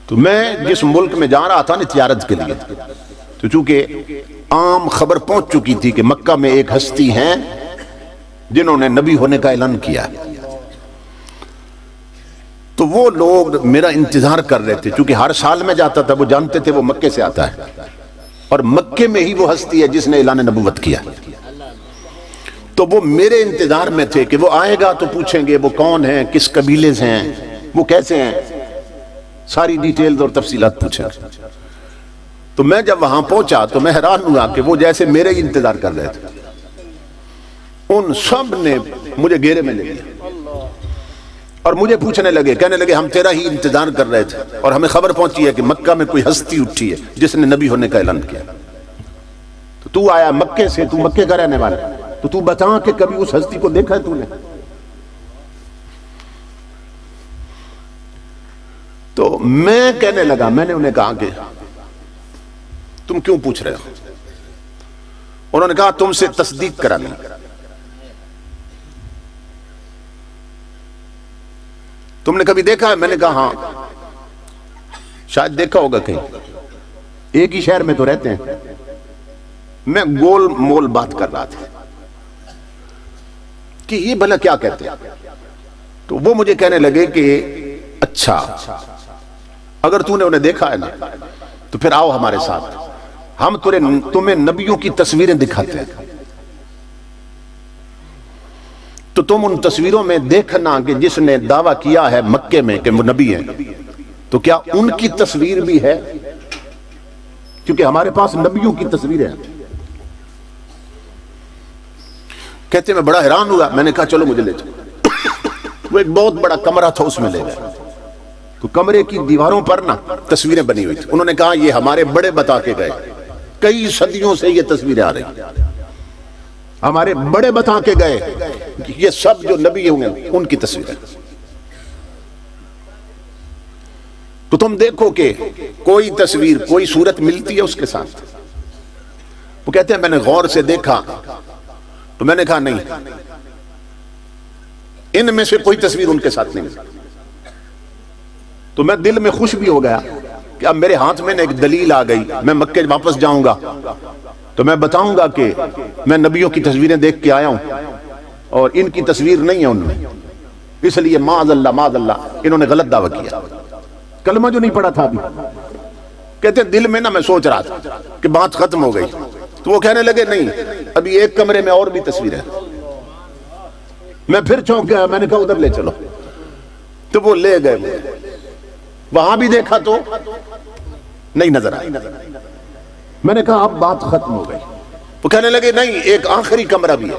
تو میں جس ملک میں جا رہا تھا نا تجارت کے لیے, تو چونکہ عام خبر پہنچ چکی تھی کہ مکہ میں ایک ہستی ہیں جنہوں نے نبی ہونے کا اعلان کیا, تو وہ لوگ میرا انتظار کر رہے تھے. چونکہ ہر سال میں جاتا تھا, وہ جانتے تھے وہ مکے سے آتا ہے اور مکے میں ہی وہ ہستی ہے جس نے اعلان نبوت کیا. تو وہ میرے انتظار میں تھے کہ وہ آئے گا تو پوچھیں گے وہ کون ہیں, کس قبیلے سے ہیں, وہ کیسے ہیں, ساری ڈیٹیلز اور تفصیلات پوچھیں. تو میں جب وہاں پہنچا تو میں حیران ہوا کہ وہ جیسے میرے ہی انتظار کر رہے تھے. ان سب نے مجھے گھیرے میں لے لیا اور مجھے پوچھنے لگے, کہنے لگے ہم تیرا ہی انتظار کر رہے تھے اور ہمیں خبر پہنچی ہے کہ مکہ میں کوئی ہستی اٹھی ہے جس نے نبی ہونے کا اعلان کیا. تو آیا مکے سے، تو مکے کا رہنے والا، تو بتا کہ کبھی اس ہستی کو دیکھا ہے تو نے؟ تو میں کہنے لگا، میں نے انہیں کہا کہ تم کیوں پوچھ رہے ہو؟ انہوں نے کہا تم سے تصدیق کرانی۔ تم نے کبھی دیکھا ہے؟ میں نے کہا ہاں شاید دیکھا ہوگا کہیں، ایک ہی شہر میں تو رہتے ہیں۔ میں گول مول بات کر رہا تھا کہ یہ بھلا کیا کہتے ہیں؟ تو وہ مجھے کہنے لگے کہ اچھا اگر تو نے انہیں دیکھا ہے نا تو پھر آؤ ہمارے ساتھ، ہم تمہیں نبیوں کی تصویریں دکھاتے ہیں، تو تم ان تصویروں میں دیکھنا کہ جس نے دعویٰ کیا ہے مکے میں کہ وہ نبی ہیں، تو کیا ان کی تصویر بھی ہے؟ کیونکہ ہمارے پاس نبیوں کی تصویریں ہیں۔ کہتے میں بڑا حیران ہوا، میں نے کہا چلو مجھے لے چلو۔ وہ ایک بہت بڑا کمرہ تھا، اس میں لے گئے، تو کمرے کی دیواروں پر نا تصویریں بنی ہوئی تھی۔ انہوں نے کہا یہ ہمارے بڑے بتا کے گئے، کئی صدیوں سے یہ تصویریں آ رہی ہیں، ہمارے بڑے بتا کے گئے یہ سب جو نبی ہوں گے ان کی تصویریں۔ تو تم دیکھو کہ کوئی تصویر، کوئی صورت ملتی ہے اس کے ساتھ؟ وہ کہتے ہیں میں نے غور سے دیکھا تو میں نے کہا نہیں، ان میں سے کوئی تصویر ان کے ساتھ نہیں ملتی۔ تو میں دل میں خوش بھی ہو گیا کہ اب میرے ہاتھ میں ایک دلیل آ گئی، میں مکے واپس جاؤں گا تو میں بتاؤں گا کہ میں نبیوں کی تصویریں دیکھ کے آیا ہوں اور ان کی تصویر نہیں ہے ان میں، اس لیے معاذ اللہ انہوں نے غلط دعویٰ کیا۔ کلمہ جو نہیں پڑھا تھا ابھی، کہتے دل میں نا میں سوچ رہا تھا کہ بات ختم ہو گئی، تو وہ کہنے لگے نہیں ابھی ایک کمرے میں اور بھی تصویر ہے۔ میں پھر چونک گیا، میں نے کہا ادھر لے چلو، تو وہ لے گئے مجھے، وہاں بھی دیکھا تو نہیں نظر آئی۔ میں نے کہا اب بات ختم ہو گئی۔ وہ کہنے لگے نہیں ایک آخری کمرہ بھی ہے،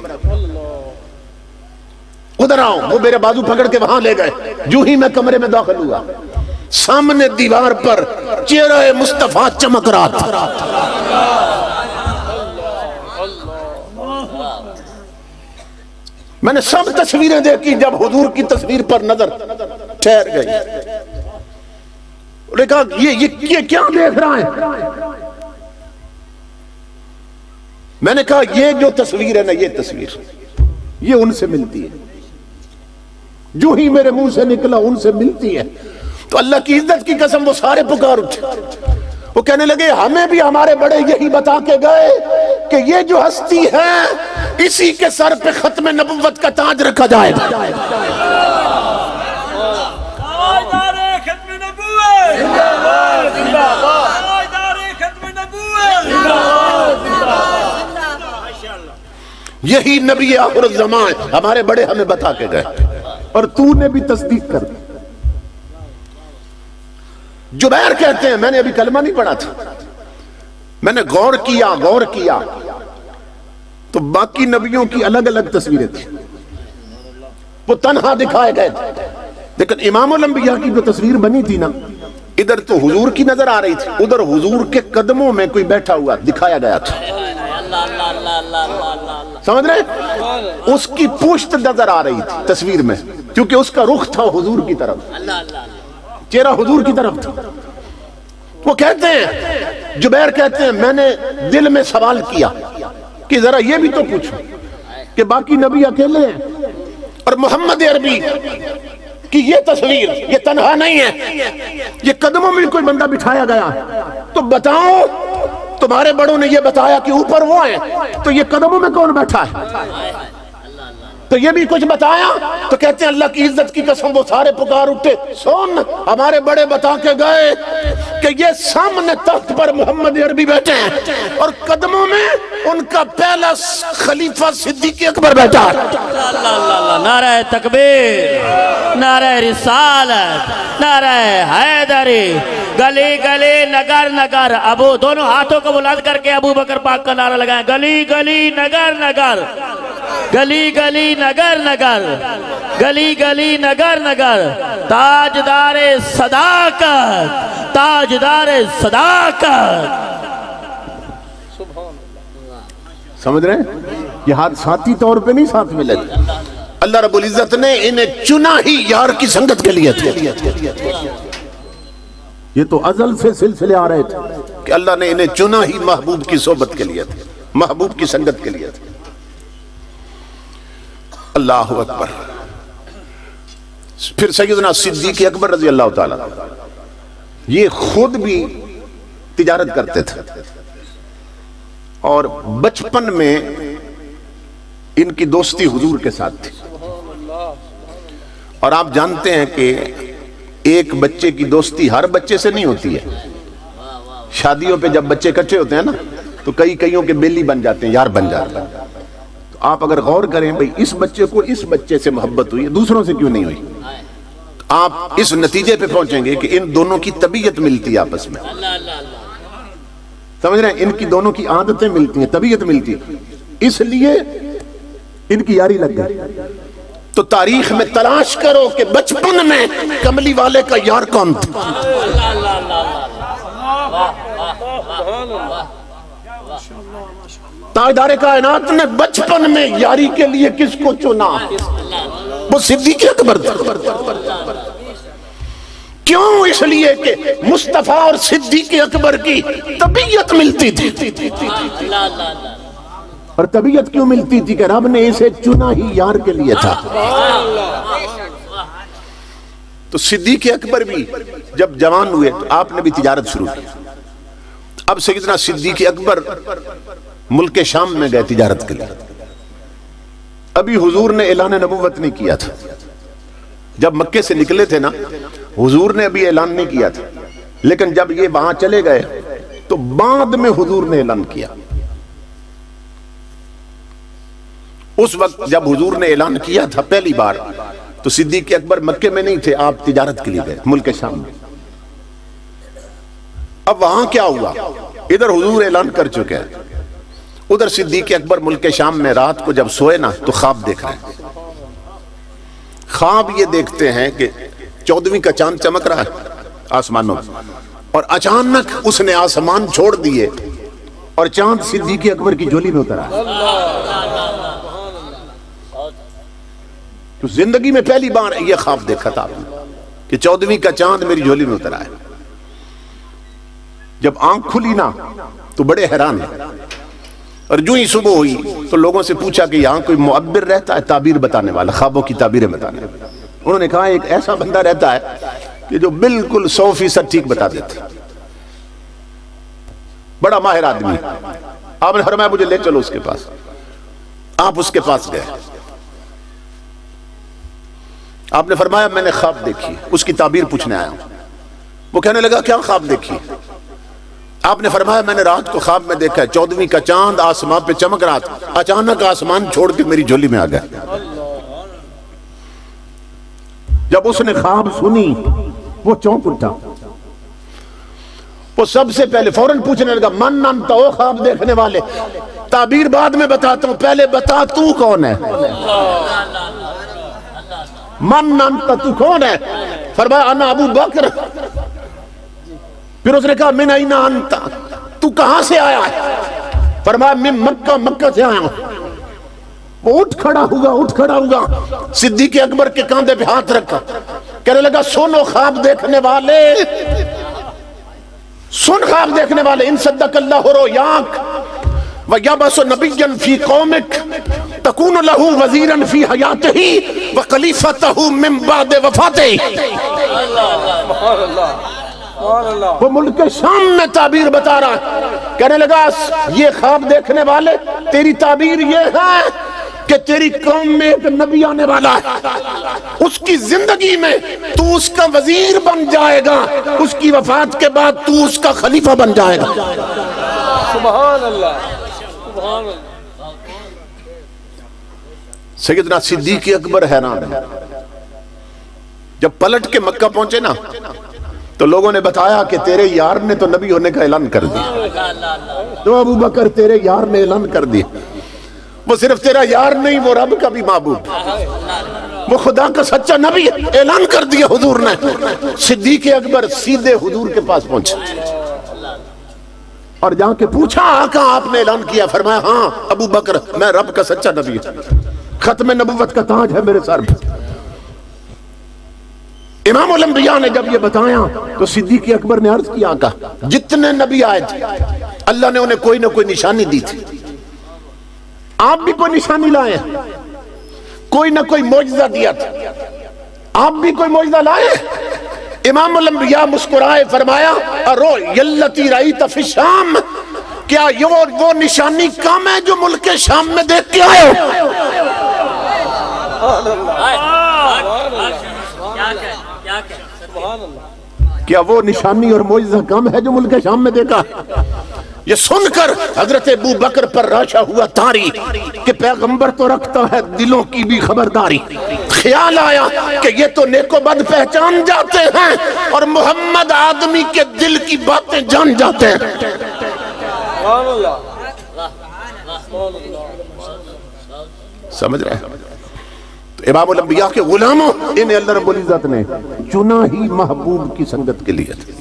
ادھر آؤ۔ وہ میرے بازو پکڑ کے وہاں لے گئے۔ جو ہی میں کمرے میں داخل ہوا، سامنے دیوار پر چہرہ مصطفیٰ چمک رہا تھا۔ میں نے سب تصویریں دیکھی، جب حضور کی تصویر پر نظر ٹھہر گئی، انہوں نے کہا یہ کیا دیکھ رہا ہے؟ میں نے کہا یہ جو تصویر ہے نا، یہ تصویر یہ ان سے ملتی ہے، جو ہی میرے منہ سے نکلا ان سے ملتی ہے۔ تو اللہ کی عزت کی قسم وہ سارے پکار اٹھے، وہ کہنے لگے ہمیں بھی ہمارے بڑے یہی بتا کے گئے کہ یہ جو ہستی ہے اسی کے سر پہ ختم نبوت کا تاج رکھا جائے گا۔ یہی نبی آخر الزمان ہمارے بڑے ہمیں بتا کے گئے، اور تو نے بھی تصدیق کر دی۔ جبیر کہتے ہیں میں نے ابھی کلمہ نہیں پڑھا تھا، میں نے غور کیا تو باقی نبیوں کی الگ الگ تصویریں تھیں، وہ تنہا دکھائے گئے تھے، لیکن امام الانبیاء کی جو تصویر بنی تھی نا، ادھر تو حضور کی نظر آ رہی تھی، ادھر حضور کے قدموں میں کوئی بیٹھا ہوا دکھایا گیا تھا۔ سمجھ رہے؟ اس کی پشت نظر آ رہی تھی تصویر میں، کیونکہ اس کا رخ تھا حضور کی طرف، چہرہ حضور کی طرف تھا۔ وہ کہتے ہیں جبیر کہتے ہیں میں نے دل میں سوال کیا کہ ذرا یہ بھی تو پوچھو کہ باقی نبی اکیلے ہیں اور محمد عربی کی یہ تصویر یہ تنہا نہیں ہے، یہ قدموں میں کوئی بندہ بٹھایا گیا، تو بتاؤ تمہارے بڑوں نے یہ بتایا کہ اوپر وہ ہیں، تو یہ قدموں میں کون بیٹھا ہے؟ تو یہ بھی کچھ بتایا؟ تو کہتے ہیں اللہ کی عزت کی قسم وہ سارے پکار اٹھے، سن ہمارے بڑے بتا کے گئے کہ یہ سامنے تخت پر محمد عربی بیٹھے ہیں اور قدموں میں ان کا پہلا خلیفہ صدیق اکبر بیٹھا ہے۔ نعرہ تکبیر، نعرہ رسالت، نعرہ حیدری، گلی گلی نگر نگر، ابو دونوں ہاتھوں کو بلند کر کے ابو بکر پاک کا نعرہ لگائیں، گلی گلی نگر نگر، گلی گلی نگر نگر، گلی گلی نگر نگر، تاجدار صداقت، تاجدار صداقت۔ سمجھ رہے ہیں؟ یہ ہاتھ ساتھی طور پہ نہیں ساتھ ملے تھے، اللہ رب العزت نے انہیں چنا ہی یار کی سنگت کے لیے تھے۔ یہ تو ازل سے سلسلے آ رہے تھے کہ اللہ نے انہیں چنا ہی محبوب کی صحبت کے لیے تھے، محبوب کی سنگت کے لیے تھے۔ اللہ اکبر۔ پھر سیدنا صدیق اکبر رضی اللہ تعالیٰ یہ خود بھی تجارت کرتے تھے، اور بچپن میں ان کی دوستی حضور کے ساتھ تھی، اور آپ جانتے ہیں کہ ایک بچے کی دوستی ہر بچے سے نہیں ہوتی ہے۔ شادیوں پہ جب بچے اکٹھے ہوتے ہیں نا تو کئیوں کے بیلی بن جاتے ہیں، یار بن جاتے ہیں۔ تو آپ اگر غور کریں بھئی اس بچے کو اس بچے سے محبت ہوئی، دوسروں سے کیوں نہیں ہوئی، آپ اس نتیجے پہ پہنچیں گے کہ ان دونوں کی طبیعت ملتی ہے آپس میں، سمجھ رہے ہیں؟ ان کی دونوں کی عادتیں ملتی ہیں، طبیعت ملتی ہے، اس لیے ان کی یاری لگ گئی۔ تو تاریخ میں تلاش کرو کہ بچپن میں کملی والے کا یار کون تھا۔ تاجدار کائنات نے بچپن میں یاری کے لیے کس کو چنا؟ وہ صدیق اکبر تھا۔ کیوں؟ اس لیے کہ مصطفیٰ اور صدیق اکبر کی طبیعت ملتی تھی، اور طبیعت کیوں ملتی تھی؟ کہ رب نے اسے چنا ہی یار کے لیے تھا۔ تو صدیق اکبر بھی جب جوان ہوئے تو آپ نے بھی تجارت شروع کی۔ اب سیدنا صدیق اکبر ملک شام میں گئے تجارت کے لیے۔ ابھی حضور نے اعلان نبوت نہیں کیا تھا، جب مکے سے نکلے تھے نا حضور نے ابھی اعلان نہیں کیا تھا، لیکن جب یہ وہاں چلے گئے تو بعد میں حضور نے اعلان کیا۔ اس وقت جب حضور نے اعلان کیا تھا پہلی بار تو صدیق اکبر مکے میں نہیں تھے، آپ تجارت کے لیے گئے ملک شام میں۔ اب وہاں کیا ہوا؟ ادھر حضور اعلان کر چکے ہیں، ادھر صدیق اکبر ملک شام میں رات کو جب سوئے نا تو خواب دیکھ رہے ہیں۔ خواب یہ دیکھتے ہیں کہ 14ویں کا چاند چمک رہا ہے آسمانوں میں، اور اچانک اس نے آسمان چھوڑ دیے اور چاند صدیق اکبر کی جھولی میں اترا۔ تو زندگی میں پہلی بار یہ خواب دیکھا تھا کہ 14ویں کا چاند میری جھولی میں اترا ہے۔ جب آنکھ کھلی نا تو بڑے حیران ہیں، اور جو ہی صبح ہوئی تو لوگوں سے پوچھا کہ یہاں کوئی معبر رہتا ہے، تعبیر بتانے والا، خوابوں کی تعبیریں بتانے والا؟ انہوں نے کہا ایک ایسا بندہ رہتا ہے کہ جو بالکل 100% ٹھیک بتا دیتا ہے، بڑا ماہر آدمی۔ آپ نے فرمایا مجھے لے چلو اس کے پاس۔ آپ اس کے پاس گئے، آپ نے فرمایا میں نے خواب دیکھی، اس کی تعبیر پوچھنے آیا ہوں۔ وہ کہنے لگا کیا خواب دیکھی؟ آپ نے فرمایا میں نے رات کو خواب میں دیکھا ہے 14ویں کا چاند آسمان پہ چمک رہا تھا، اچانک آسمان چھوڑ کے میری جھولی میں آ گیا۔ جب اس نے خواب سنی وہ چونک اٹھا، وہ سب سے پہلے فوراً پوچھنے لگا من انت، او خواب دیکھنے والے، تعبیر بعد میں بتاتا ہوں، پہلے بتا تو کون ہے؟ من انت، تو کون ہے؟ فرمایا انا ابو بکر۔ پھر اس نے کہا من این انت، تو کہاں سے آیا ہے؟ فرمایا من مکہ، مکہ سے آیا ہوں۔ وہ اٹھ کھڑا ہوگا، صدیق اکبر کے کاندھے پہ ہاتھ رکھا، کہنے لگا سنو خواب دیکھنے والے، سن خواب دیکھنے والے، ان صدق اللہ رؤیاک وَيَبَسُ نَبِيًّا فِي قَوْمِكَ تَكُونُ لَهُ وَزِيرًا فِي حَيَاتِهِ وَخَلِيفَتَهُ مِن بَعْدِ وَفَاتِهِ۔ وہ ملک شام میں تعبیر بتا رہا ہے، کہنے لگا یہ خواب دیکھنے والے تیری تعبیر یہ ہے کہ تیری قوم میں ایک نبی آنے والا ہے، اس کی زندگی میں تو اس کا وزیر بن جائے گا، اس کی وفات کے بعد تو اس کا خلیفہ بن جائے گا۔ سبحان اللہ، سبحان اللہ۔ سیدنا صدیق اکبر حیران ہے۔ جب پلٹ کے مکہ پہنچے نا تو لوگوں نے بتایا کہ تیرے یار نے تو نبی ہونے کا اعلان کر دیا، تو ابو بکر تیرے یار نے اعلان کر دیا۔ وہ صرف تیرا یار نہیں، وہ رب کا بھی محبوب، وہ خدا کا سچا نبی، اعلان کر دیا حضور نے۔ صدیق اکبر سیدھے حضور کے پاس پہنچے اور جا کے پوچھا آقا آپ نے اعلان کیا، فرمایا ہاں ابو بکر میں رب کا سچا نبی ہوں، ختم نبوت کا تاج ہے میرے سر پہ۔ امام الانبیاء نے جب یہ بتایا تو صدیق اکبر نے عرض کیا آقا جتنے نبی آئے تھے اللہ نے انہیں کوئی نہ کوئی نشانی دی تھی، آپ بھی کوئی نشانی لائے، کوئی نہ کوئی معجزہ دیا تھا، آپ بھی کوئی معجزہ لائے؟ امام الانبیاء مسکرائے فرمایا ارو یلتی رأیت فی الشام، کیا یہ وہ نشانی کم ہے جو ملک شام میں دیکھ کے آئے ہو؟ کیا وہ نشانی اور معجزہ کم ہے جو ملک شام میں دیکھا؟ یہ سن کر حضرت ابو بکر پر راشا ہوا تاری کہ پیغمبر تو رکھتا ہے دلوں کی بھی خبرداری۔ خیال آیا کہ یہ تو نیک و بد پہچان جاتے ہیں اور محمد آدمی کے دل کی باتیں جان جاتے ہیں۔ سمجھ رہے ہیں؟ تو امام الانبیاء کے غلاموں انہیں اللہ رب العزت نے چنا ہی محبوب کی سنگت کے لیے تھے۔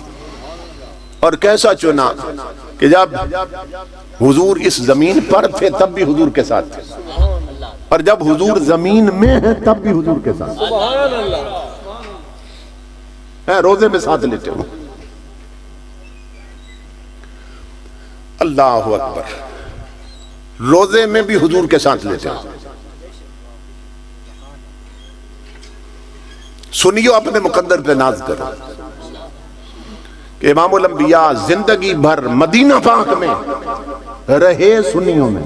اور کیسا چنا کہ جب حضور اس زمین پر تھے تب بھی حضور کے ساتھ تھے، اور جب حضور زمین میں ہے تب بھی حضور کے ساتھ ہے، روزے میں ساتھ لیتے ہوں۔ اللہ اکبر، روزے میں بھی حضور کے ساتھ لیتے ہوں۔ سنیو اپنے مقدر پہ ناز کرو کہ امام الانبیاء زندگی بھر مدینہ پاک میں رہے سنیوں میں،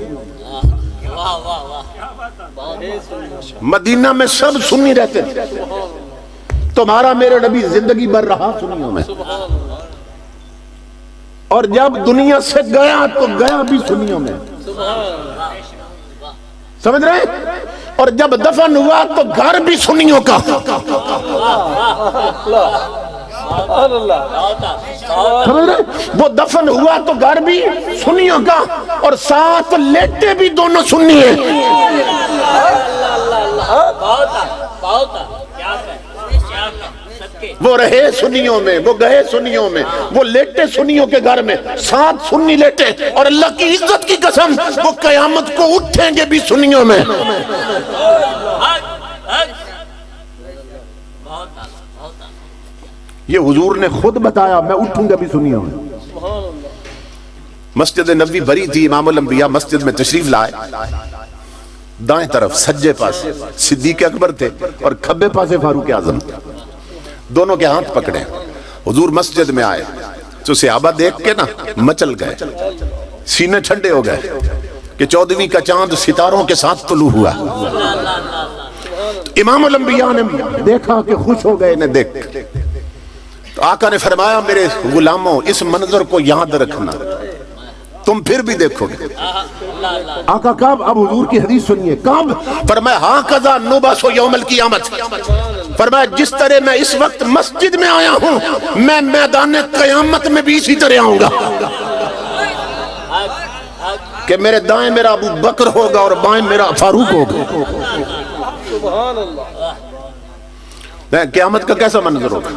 مدینہ میں سب سنی رہتے تھے، تمہارا میرے نبی زندگی بھر رہا سنیوں میں، اور جب دنیا سے گیا تو گیا بھی سنیوں میں، سمجھ رہے ہیں؟ اور جب دفن ہوا تو گھر بھی سنیوں کا، وہ دفن ہوا تو گھر بھی سنیوں کا، اور ساتھ لیٹے بھی دونوں سنی ہیں۔ وہ رہے سنیوں میں، وہ گئے سنیوں میں، وہ لیٹے سنیوں کے گھر میں، ساتھ سنی لیٹے، اور اللہ کی عزت کی قسم وہ قیامت کو اٹھیں گے بھی سنیوں میں۔ یہ حضور نے خود بتایا میں اٹھوں گا بھی سنیوں میں۔ مسجد نبوی بھری تھی، امام الانبیاء مسجد میں تشریف لائے، دائیں طرف سجے پاس صدیق اکبر تھے اور کھبے پاسے فاروق اعظم تھے، دونوں کے ہاتھ پکڑے، حضور مسجد میں آئے تو صحابہ دیکھ کے نا مچل گئے، سینے ٹھنڈے ہو گئے کہ 14ویں کا چاند ستاروں کے ساتھ طلوع ہوا۔ امام الانبیاء نے دیکھا کہ خوش ہو گئے انہیں دیکھ، تو آقا نے فرمایا میرے غلاموں اس منظر کو یاد رکھنا، تم پھر بھی دیکھو گے۔ آقا کب؟ اب حضور کی حدیث سنیے، کب؟ فرمایا ہاں قضا نبعث یوم القیامت، فرمایا جس طرح میں اس وقت مسجد میں آیا ہوں میں میدان قیامت میں بھی اسی طرح آؤں گا، کہ میرے دائیں میرا ابو بکر ہوگا اور بائیں میرا فاروق ہوگا۔ قیامت کا کیسا منظر ہوگا؟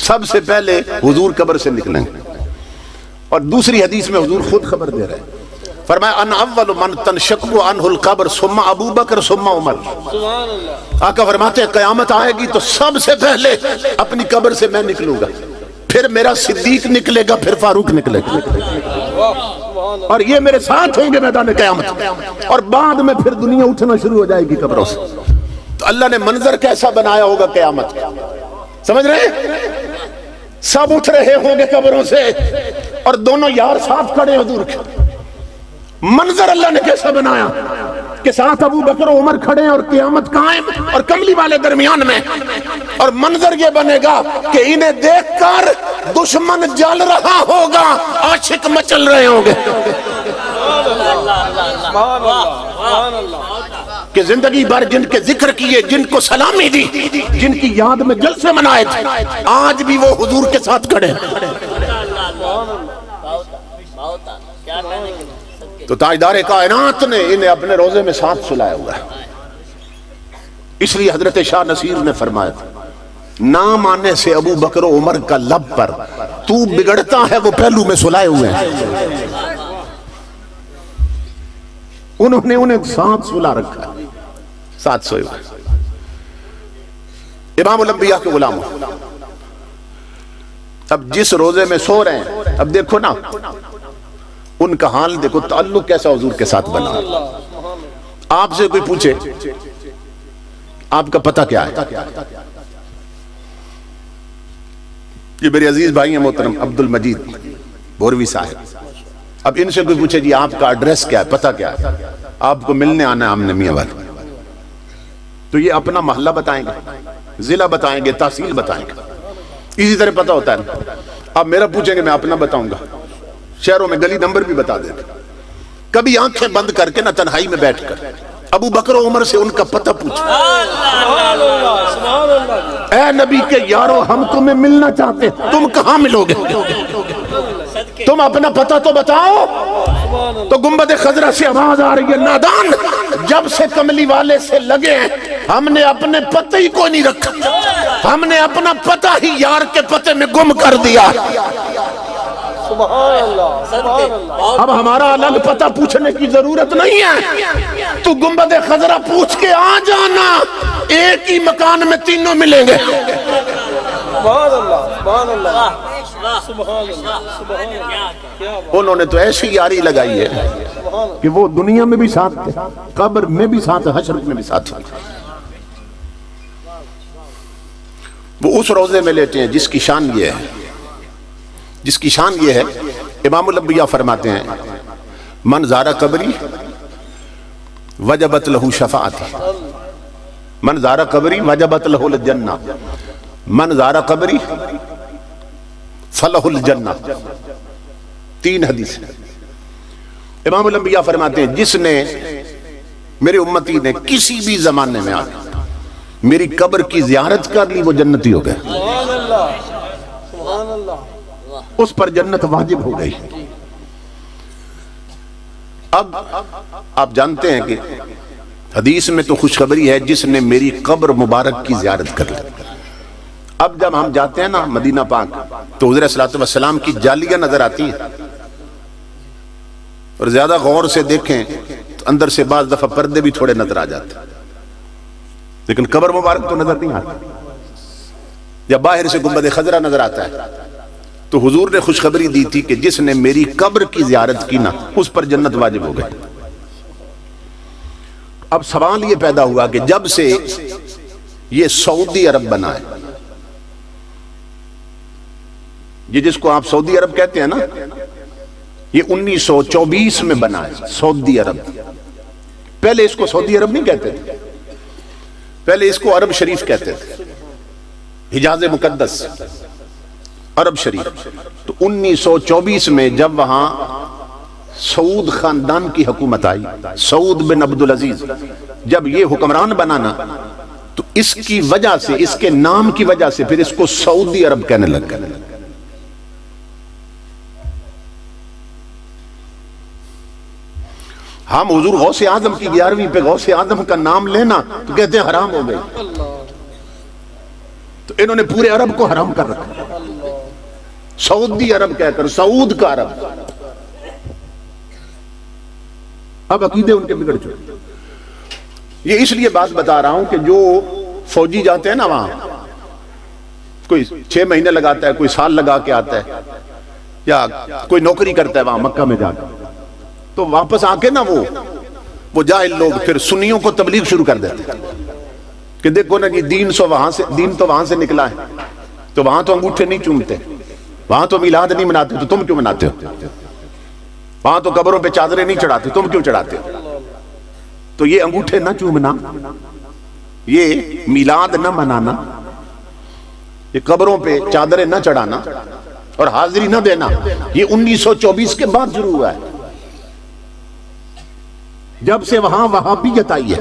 سب سے پہلے حضور قبر سے نکلیں گے، اور دوسری حدیث میں حضور خود خبر دے رہے ہیں، فرمایا ان اول من تنشق عنہ القبر ثم ابو بکر ثم عمر۔ آقا فرماتے ہیں قیامت آئے گی تو سب سے پہلے اپنی قبر سے میں نکلوں گا، پھر میرا صدیق نکلے گا، پھر فاروق نکلے گا، اور یہ میرے ساتھ ہوں گے میدان قیامت، اور بعد میں پھر دنیا اٹھنا شروع ہو جائے گی قبروں سے۔ تو اللہ نے منظر کیسا بنایا ہوگا قیامت، سمجھ رہے ہیں؟ سب اٹھ رہے ہوں گے قبروں سے اور دونوں یار ساتھ کھڑے حضور کے، منظر اللہ نے کیسا بنایا کہ ساتھ ابو بکر و عمر کھڑے اور قیامت قائم اور کملی والے درمیان میں، اور منظر یہ بنے گا کہ انہیں دیکھ کر دشمن جل رہا ہوگا، عاشق مچل رہے ہوں گے، کہ زندگی بھر جن کے ذکر کیے، جن کو سلامی دی، جن کی یاد میں جلسے منائے تھے، آج بھی وہ حضور کے ساتھ کھڑے ہیں۔ تو تاجدار کائنات نے انہیں اپنے روزے میں ساتھ سلایا ہوا ہے، اس لیے حضرت شاہ نصیر نے فرمایا تھا نام آنے سے ابو بکر و عمر کا لب پر تو بگڑتا ہے وہ پہلو میں سلائے ہوئے ہیں. انہوں نے انہیں ساتھ سلا رکھا ہے، ساتھ سوئے ہوئے. امام الانبیاء کے غلام. اب جس روزے میں سو رہے ہیں، اب دیکھو نا ان کا حال دیکھو، تعلق کیسا حضور کے ساتھ بنا. آپ سے کوئی پوچھے آپ کا پتہ کیا ہے، یہ میرے عزیز بھائی ہیں محترم عبد المجید بوروی صاحب. اب ان سے کوئی پوچھے جی آپ کا ایڈریس کیا ہے، پتہ کیا ہے، آپ کو ملنے آنا ہے آمنے میاں والے، تو یہ اپنا محلہ بتائیں گے، ضلع بتائیں گے، تحصیل بتائیں گے. اسی طرح پتہ ہوتا ہے. آپ میرا پوچھیں گے میں اپنا بتاؤں گا، شہروں میں گلی نمبر بھی بتا دیں گے. کبھی آنکھیں بند کر کے نہ تنہائی میں بیٹھ کر ابو بکر و عمر سے ان کا پتہ پوچھو. اے نبی کے یارو ہم تمہیں ملنا چاہتے ہیں، تم کہاں ملو گے، تم اپنا پتہ تو بتاؤ. تو گنبد خضرا سے آواز آ رہی ہے، نادان جب سے کملی والے سے لگے ہیں ہم نے اپنے پتہ ہی کو نہیں رکھا، ہم نے اپنا پتہ ہی یار کے پتہ میں گم کر دیا. سبحان اللہ سبحان اللہ. اب ہمارا الگ پتہ پوچھنے کی ضرورت نہیں ہے، تو گنبد خضرا پوچھ کے آ جانا، ایک ہی مکان میں تینوں ملیں گے. سبحان اللہ سبحان اللہ سبحان اللہ سبحان اللہ. انہوں نے تو ایسی یاری لگائی ہے کہ وہ دنیا میں بھی ساتھ تھے، قبر میں بھی ساتھ، حشر میں بھی ساتھ تھے. وہ اس روزے میں لیتے ہیں جس کی شان یہ ہے، جس کی شان یہ ہے. امام الانبیاء فرماتے ہیں من زارہ قبری وجبت لہو شفاعتی، من زارہ قبری وجبت لہو الجنہ، من زارہ قبری فلہ الجنہ. 3 حدیث. امام الانبیاء فرماتے ہیں جس نے میرے امتی نے کسی بھی زمانے میں آگے میری قبر کی زیارت کر لی وہ جنتی ہو گئے. سبحان اللہ سبحان اللہ. اس پر جنت واجب ہو گئی. اب آپ جانتے ہیں کہ حدیث میں تو خوشخبری ہے جس نے میری قبر مبارک کی زیارت کر لی. اب جب ہم جاتے ہیں نا مدینہ پاک تو حضور صلی اللہ علیہ وسلم کی جالیاں نظر آتی ہیں، اور زیادہ غور سے دیکھیں تو اندر سے بعض دفعہ پردے بھی تھوڑے نظر آ جاتے ہیں، لیکن قبر مبارک تو نظر نہیں آتی. جب باہر سے گنبد خضرا نظر آتا ہے تو حضور نے خوشخبری دی تھی کہ جس نے میری قبر کی زیارت کی نا اس پر جنت واجب ہو گئی. اب سوال یہ پیدا ہوا کہ جب سے یہ سعودی عرب بنا ہے، یہ جس کو آپ سعودی عرب کہتے ہیں نا، یہ 1924 میں بنا ہے سعودی عرب. پہلے اس کو سعودی عرب نہیں کہتے تھے، پہلے اس کو عرب شریف کہتے تھے، حجاز مقدس عرب شریف. تو 1924 میں جب وہاں سعود خاندان کی حکومت آئی، سعود بن عبدالعزیز جب یہ حکمران بنانا تو اس کی وجہ سے، اس کے نام کی وجہ سے پھر اس کو سعودی عرب کہنے لگ گئے. ہم حضور غوث اعظم کی 11ویں پہ غوث اعظم کا نام لینا تو کہتے ہیں حرام ہو گئی. تو انہوں نے پورے عرب کو حرام کر رکھا، سعودی عرب کہہ کر، سعود کا عرب. اب عقیدے ان کے بگڑ چکے. یہ اس لیے بات بتا رہا ہوں کہ جو فوجی جاتے ہیں نا وہاں، کوئی 6 مہینے لگاتا ہے، کوئی سال لگا کے آتا ہے، یا کوئی نوکری کرتا ہے وہاں مکہ میں جا کے، تو واپس آ کے نا وہ جاہل لوگ پھر سنیوں کو تبلیغ شروع کر دیتے کہ دیکھو نا جی دین تو وہاں سے نکلا ہے، تو وہاں تو انگوٹھے نہیں چومتے، وہاں تو میلاد نہیں مناتے، تو تم کیوں مناتے ہو؟ وہاں تو قبروں پہ چادریں نہیں چڑھاتے، تم کیوں چڑھاتے ہو؟ تو یہ انگوٹھے نہ چومنا، یہ میلاد نہ منانا، یہ قبروں پہ چادریں نہ چڑھانا اور حاضری نہ دینا، یہ 1924 کے بعد شروع ہوا ہے، جب سے وہاں وہابیت آئی ہے.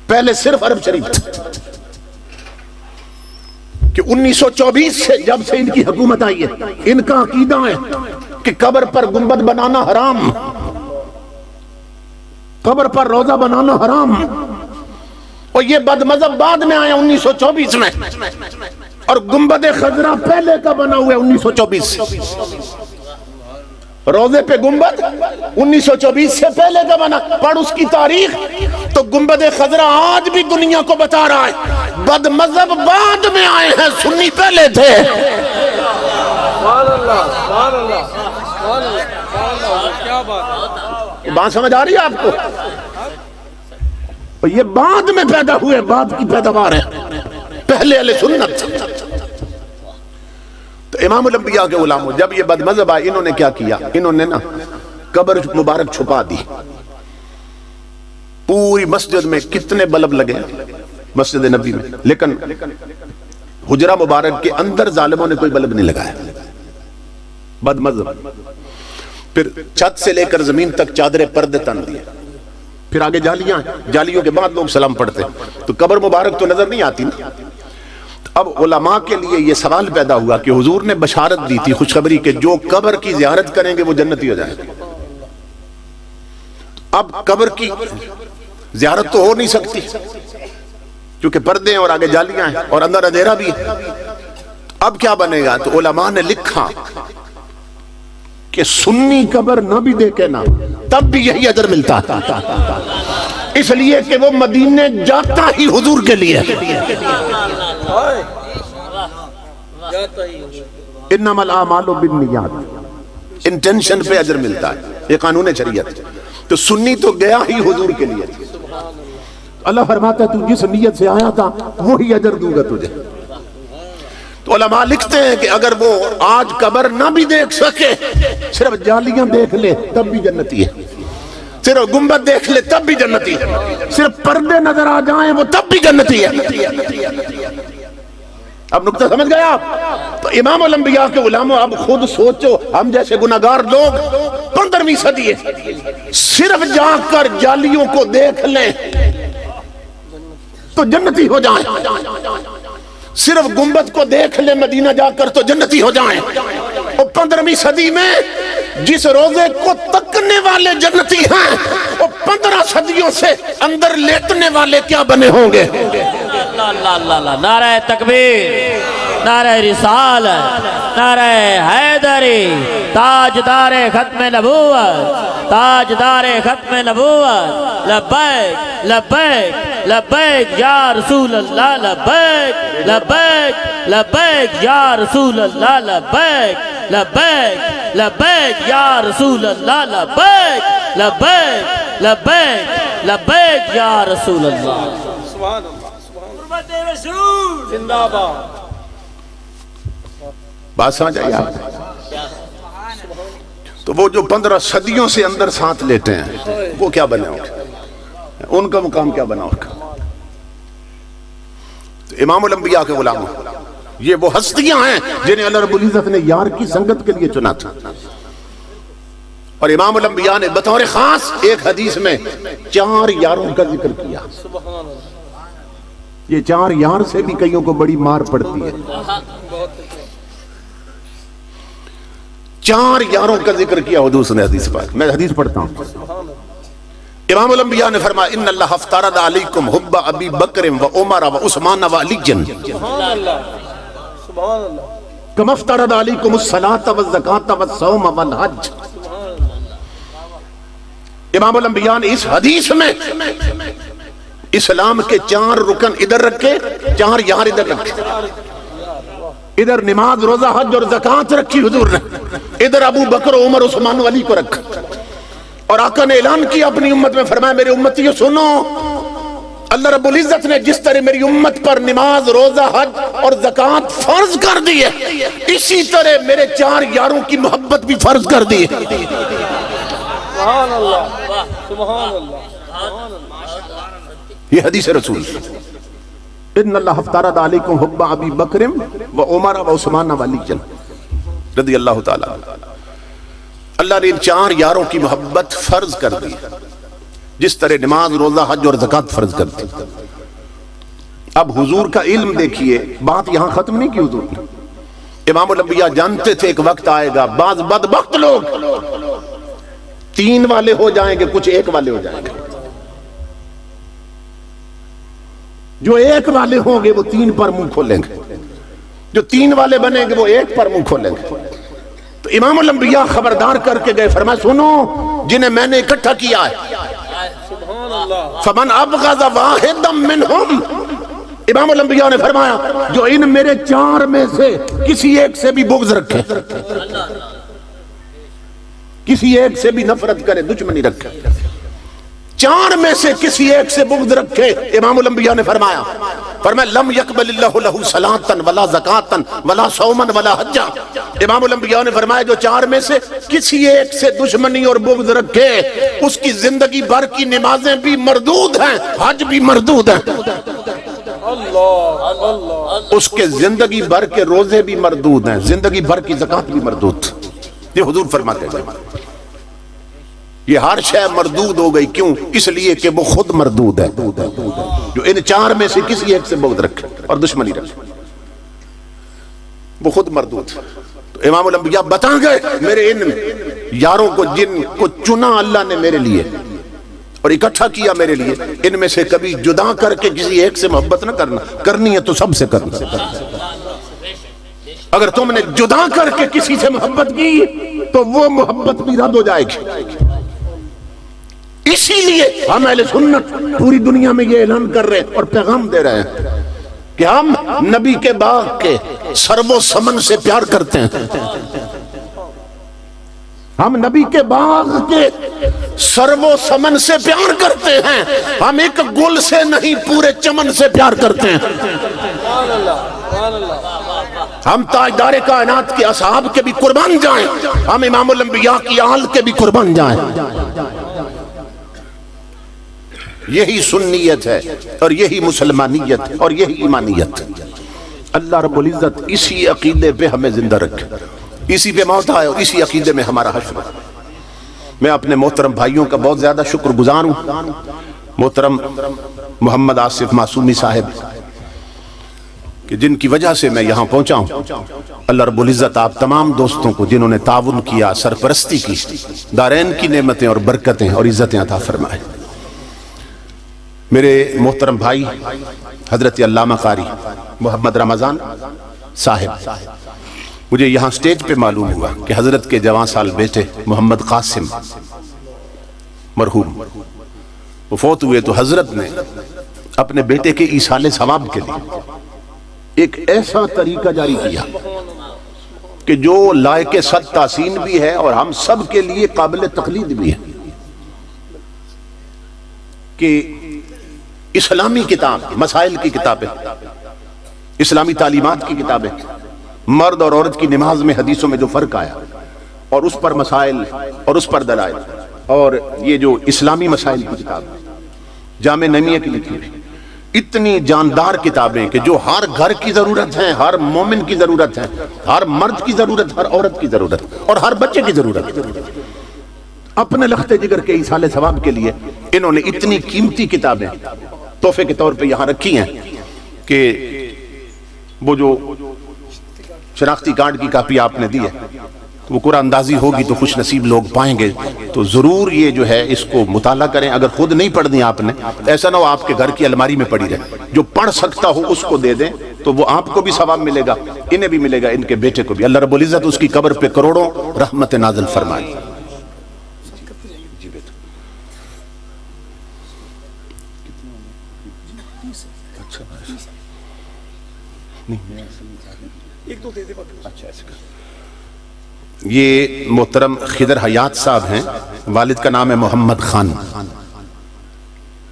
پہلے صرف عرب شریف تھا کہ 1924 سے جب سے ان کی حکومت آئی ہے، ان کا عقیدہ ہے کہ قبر پر گنبد بنانا حرام، قبر پر روزہ بنانا حرام. اور یہ بد مذہب بعد میں آیا 1924 میں، اور گنبد خضرا پہلے کا بنا ہوا ہے 1924 سے، روزے پہ گنبد 1924 سے پہلے کا بنا، پڑھ اس کی تاریخ تو گنبد خضرا آج بھی دنیا کو بتا رہا ہے بد مذہب بعد میں آئے ہیں، سنی پہلے تھے۔ سبحان اللہ، سبحان اللہ، سبحان اللہ، سبحان اللہ، کیا بات ہے۔ بات سمجھ آ رہی ہے آپ کو؟ یہ بعد میں پیدا ہوئے، بعد کی پیداوار ہے، پہلے اہل سنت۔ تو امام الانبیاء کے علماء جب یہ بد مذہب آئے، انہوں نے کیا کیا؟ انہوں نے نا قبر مبارک چھپا دی۔ پوری مسجد میں کتنے بلب لگے مسجد نبی میں، لیکن حجرہ مبارک کے اندر ظالموں نے کوئی بلب نہیں لگایا، بد مذہب۔ پھر چھت سے لے کر زمین تک چادریں پردے تن دیے، پھر آگے جالیاں ہیں، جالیوں کے بعد لوگ سلام پڑھتے، تو قبر مبارک تو نظر نہیں آتی نا۔ اب علماء کے لیے یہ سوال پیدا ہوا کہ حضور نے بشارت دی تھی، خوشخبری کہ جو قبر کی زیارت کریں گے وہ جنتی ہو جائیں گے۔ اب قبر کی زیارت تو ہو نہیں سکتی کیونکہ پردے ہیں اور آگے جالیاں ہیں اور اندر اندھیرا بھی ہے، اب کیا بنے گا؟ تو علماء نے لکھا کہ سنی قبر نہ بھی دیکھے نا تب بھی یہی اجر ملتا ہے، اس لیے کہ وہ مدینے جاتا ہی حضور کے لیے۔ انما الاعمال بالنیات، انٹینشن پہ اجر ملتا ہے، یہ قانون شریعت۔ تو سنی تو گیا ہی حضور کے لیے، اللہ فرماتا ہے تو جس نیت سے آیا تھا وہی اجر دوں گا تجھے۔ تو علماء لکھتے ہیں کہ اگر وہ آج قبر نہ بھی دیکھ سکے، صرف جالیاں دیکھ لے تب بھی جنتی ہے، صرف گنبد دیکھ لے تب بھی جنتی ہے، صرف پردے نظر آ جائیں وہ تب بھی جنتی ہے۔ اب نقطہ سمجھ گئے آپ؟ تو امام الانبیاء کے علماء، اب خود سوچو ہم جیسے گناہگار لوگ 15ویں صدی ہے، صرف جا کر جالیوں کو دیکھ لیں تو جنتی ہو جائیں، صرف گنبد کو دیکھ لیں مدینہ جا کر تو جنتی ہو جائیں۔ اور 15ویں صدی میں جس روزے کو تکنے والے جنتی ہیں، وہ 15 صدیوں سے اندر لیٹنے والے کیا بنے ہوں گے؟ اللہ اللہ اللہ، نعرہ تکبیر، نعرہ رسالت، نعرہ حیدری، تاجدار ختم نبوت، تاجدار ختم نبوت، لبیک لبیک لبیک یا رسول اللہ، لبیک لبیک لبیک یا رسول اللہ، لبیک لبیک لبیک یا رسول اللہ، لبیک لبیک لبیک لبیک یا رسول اللہ۔ سبحان اللہ، قربت رسول زندہ باد۔ بات سمجھ آئی آپ؟ تو وہ جو 15 صدیوں سے اندر ساتھ لیتے ہیں وہ کیا بنے ہوگا؟ ان کا مقام کیا بنا ہوگا؟ امام الانبیاء کے علماء یہ وہ ہستیاں ہیں جنہیں اللہ رب العزت نے یار کی سنگت کے لیے چنا تھا، اور امام الانبیاء نے بطور خاص ایک حدیث میں 4 یاروں کا ذکر کیا۔ یہ 4 یار سے بھی کئیوں کو بڑی مار پڑتی ہے۔ 4 یاروں کا ذکر کیا حضور نے حدیث پاک میں، حدیث پڑھتا ہوں۔ امام الانبیاء نے فرمایا ان اللہ افترض علیکم حب ابی بکر و عمر و عثمان و علی سبحان اللہ، سبحان اللہ، کما افترض علیکم الصلاۃ والزکاۃ والصوم والحج۔ امام الانبیاء نے اس حدیث میں اسلام کے 4 رکن ادھر رکھے، 4 یار ادھر رکھے، ادھر نماز روزہ حج اور زکاة رکھی حضور نے، ادھر ابو بکر عمر عثمان و علی کو رکھا، اور آقا نے اعلان کیا اپنی امت میں، فرمایا میری امتیوں سنو، اللہ رب العزت نے جس طرح میری امت پر نماز روزہ حج اور زکاة فرض کر دی ہے، اسی طرح میرے 4 یاروں کی محبت بھی فرض کر دی ہے۔ سبحان اللہ، سبحان اللہ، یہ حدیث رسول ان اللہ افترض علیکم حب ابی بکر و عمر و عثمان و علی رضی اللہ تعالی۔ اللہ نے ان 4 یاروں کی محبت فرض کر دی جس طرح نماز روزہ حج اور زکاة فرض کر دی۔ اب حضور کا علم دیکھیے، بات یہاں ختم نہیں کی حضور نے۔ امام الانبیاء جانتے تھے ایک وقت آئے گا بعض بدبخت لوگ 3 والے ہو جائیں گے، کچھ 1 والے ہو جائیں گے۔ جو ایک والے ہوں گے وہ تین پر منہ کھولیں گے، جو تین والے بنیں گے وہ ایک پر منہ کھولیں گے۔ تو امام الانبیاء خبردار کر کے گئے، فرمایا سنو جنہیں میں نے اکٹھا کیا ہے، فمن ابغض واحدا منہم، امام الانبیاء نے فرمایا جو ان میرے چار میں سے کسی ایک سے بھی بغض رکھے، کسی ایک سے بھی نفرت کرے، دشمنی رکھے، چار میں سے کسی ایک سے بغض رکھے، امام الانبیاء نے فرمایا لم یقبل اللہ لہ صلاۃ ولا زکاۃ ولا صوما ولا حجا۔ امام الانبیاء نے فرمایا جو چار میں سے کسی ایک سے دشمنی اور بغض رکھے اس کی زندگی بھر کی نمازیں بھی مردود ہیں، حج بھی مردود ہیں، اس کے زندگی بھر کے روزے بھی مردود ہیں، زندگی بھر کی زکات بھی مردود۔ یہ حضور فرماتے ہیں یہ ہر شے مردود ہو گئی، کیوں؟ اس لیے کہ وہ خود مردود ہے، جو ان چار میں سے کسی ایک سے بغض رکھے اور دشمنی رکھے وہ خود مردود۔ تو امام الانبیاء بتا گئے میرے ان یاروں کو جن کو چنا اللہ نے میرے لیے اور اکٹھا کیا میرے لیے، ان میں سے کبھی جدا کر کے کسی ایک سے محبت نہ کرنا، کرنی ہے تو سب سے کرنا۔ اگر تم نے جدا کر کے کسی سے محبت کی تو وہ محبت بھی رد ہو جائے گی۔ اسی لیے ہم اہل سنت پوری دنیا میں یہ اعلان کر رہے ہیں اور پیغام دے رہے ہیں کہ ہم نبی کے باغ کے سرو و سمن سے پیار کرتے ہیں، ہم نبی کے باغ کے سرو و سمن سے پیار کرتے ہیں، ہم ایک گل سے نہیں پورے چمن سے پیار کرتے ہیں۔ ہم تاجدار کائنات کے اصحاب کے بھی قربان جائیں، ہم امام الانبیاء کی آل کے بھی قربان جائیں۔ یہی سنیت ہے اور یہی مسلمانیت اور یہی ایمانیت۔ اللہ رب العزت اسی عقیدے پہ ہمیں زندہ رکھے، اسی پہ موت آئے اور اسی عقیدے میں ہمارا حشر۔ میں اپنے محترم بھائیوں کا بہت زیادہ شکر گزار ہوں، محترم محمد آصف معصومی صاحب کہ جن کی وجہ سے میں یہاں پہنچا ہوں۔ اللہ رب العزت آپ تمام دوستوں کو جنہوں نے تعاون کیا، سرپرستی کی، دارین کی نعمتیں اور برکتیں اور عزتیں عطا فرمائے۔ میرے محترم بھائی حضرت علامہ قاری محمد رمضان صاحب، مجھے یہاں سٹیج پہ معلوم ہوا کہ حضرت کے جوان سال بیٹے محمد قاسم مرحوم وہ فوت ہوئے، تو حضرت نے اپنے بیٹے کے ایصال ثواب کے لیے ایک ایسا طریقہ جاری کیا کہ جو لائق صد تحسین بھی ہے اور ہم سب کے لیے قابل تقلید بھی ہے، کہ اسلامی کتاب، مسائل کی کتابیں، اسلامی تعلیمات کی کتابیں، مرد اور عورت کی نماز میں حدیثوں میں جو فرق آیا اور اس پر مسائل اور اس پر دلائل، اور یہ جو اسلامی مسائل کی کتاب جامع نمیہ کی لکھی ہوئی، اتنی جاندار کتابیں کہ جو ہر گھر کی ضرورت ہے، ہر مومن کی ضرورت ہے، ہر مرد کی ضرورت، ہر عورت کی ضرورت اور ہر بچے کی ضرورت۔ اپنے لخت جگر کے ایصال ثواب کے لیے انہوں نے اتنی قیمتی کتابیں تحفے کے طور پہ یہاں رکھی ہیں کہ وہ جو شناختی کارڈ کی کاپی آپ نے دی ہے وہ قرآن اندازی ہوگی تو خوش نصیب لوگ پائیں گے، تو ضرور یہ جو ہے اس کو مطالعہ کریں۔ اگر خود نہیں پڑھنی آپ نے، ایسا نہ ہو آپ کے گھر کی الماری میں پڑی رہے، جو پڑھ سکتا ہو اس کو دے دیں تو وہ آپ کو بھی ثواب ملے گا، انہیں بھی ملے گا، ان کے بیٹے کو بھی۔ اللہ رب العزت اس کی قبر پہ کروڑوں رحمت نازل فرمائے۔ یہ محترم خضر حیات صاحب ہیں، والد کا نام ہے محمد خان،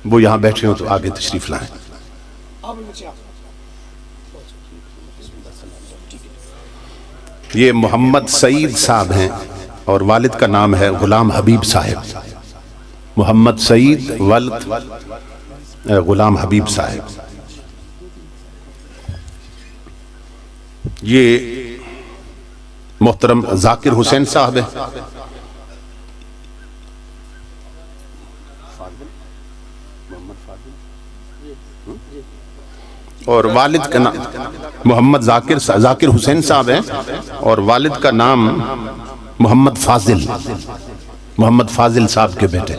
وہ یہاں بیٹھے ہوں تو آگے تشریف لائیں۔ یہ محمد سعید صاحب ہیں اور والد کا نام ہے غلام حبیب صاحب، محمد سعید والد غلام حبیب صاحب۔ یہ محترم ذاکر حسین صاحب ہیں، اور والد کا نام محمد ذاکر حسین صاحب ہیں اور والد کا نام محمد فاضل صاحب کے بیٹے۔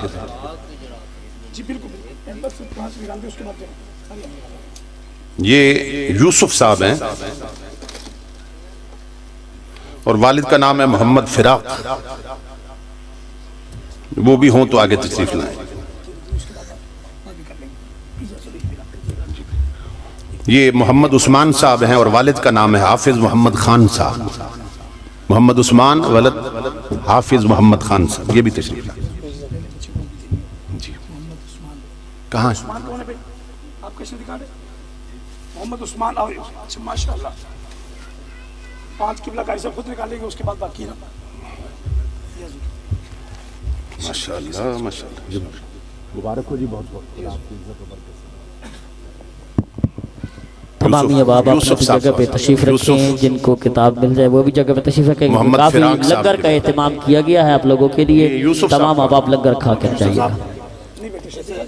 یہ یوسف صاحب ہیں اور والد کا نام ہے محمد فراق. وہ بھی ہوں تو آگے تشریف لائیں. یہ محمد عثمان صاحب ہیں اور والد کا نام ہے حافظ محمد خان صاحب. محمد عثمان ولد حافظ محمد خان صاحب. یہ بھی تشریف لائیں. جی کہاں ہے؟ عثمان کون ہے بھائی؟ آپ کیسے دکھا رہے؟ محمد عثمان. اور اچھا ماشاء اللہ 5 قبلہ قاری سے خود نکالیں گے، اس کے بعد باقی نا. ماشاءاللہ ماشاءاللہ. مبارک ہو جی. بہت بہت تمام احباب اپنی جگہ پہ تشریف رکھیں. جن کو کتاب مل جائے وہ بھی جگہ پہ تشریف رکھیں. محمد کافی فراق صاحب لنگر کا اہتمام کیا گیا ہے آپ لوگوں کے لیے. تمام احباب لنگر کھا کر جائیے گا. نہیں بیٹے اچھا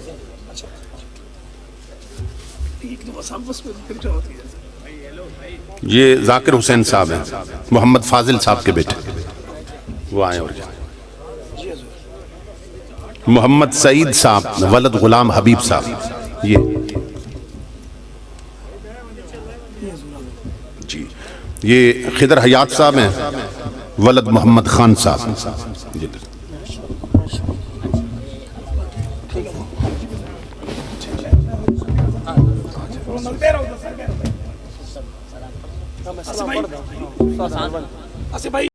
ایک دو سب بس پھر ہوتی ہے. یہ ذاکر حسین صاحب ہیں محمد فاضل صاحب کے بیٹے. وہ آئیں. اور محمد سعید صاحب ولد غلام حبیب صاحب. یہ جی یہ خضر حیات صاحب ہیں ولد محمد خان صاحب. جی ایسے بھائی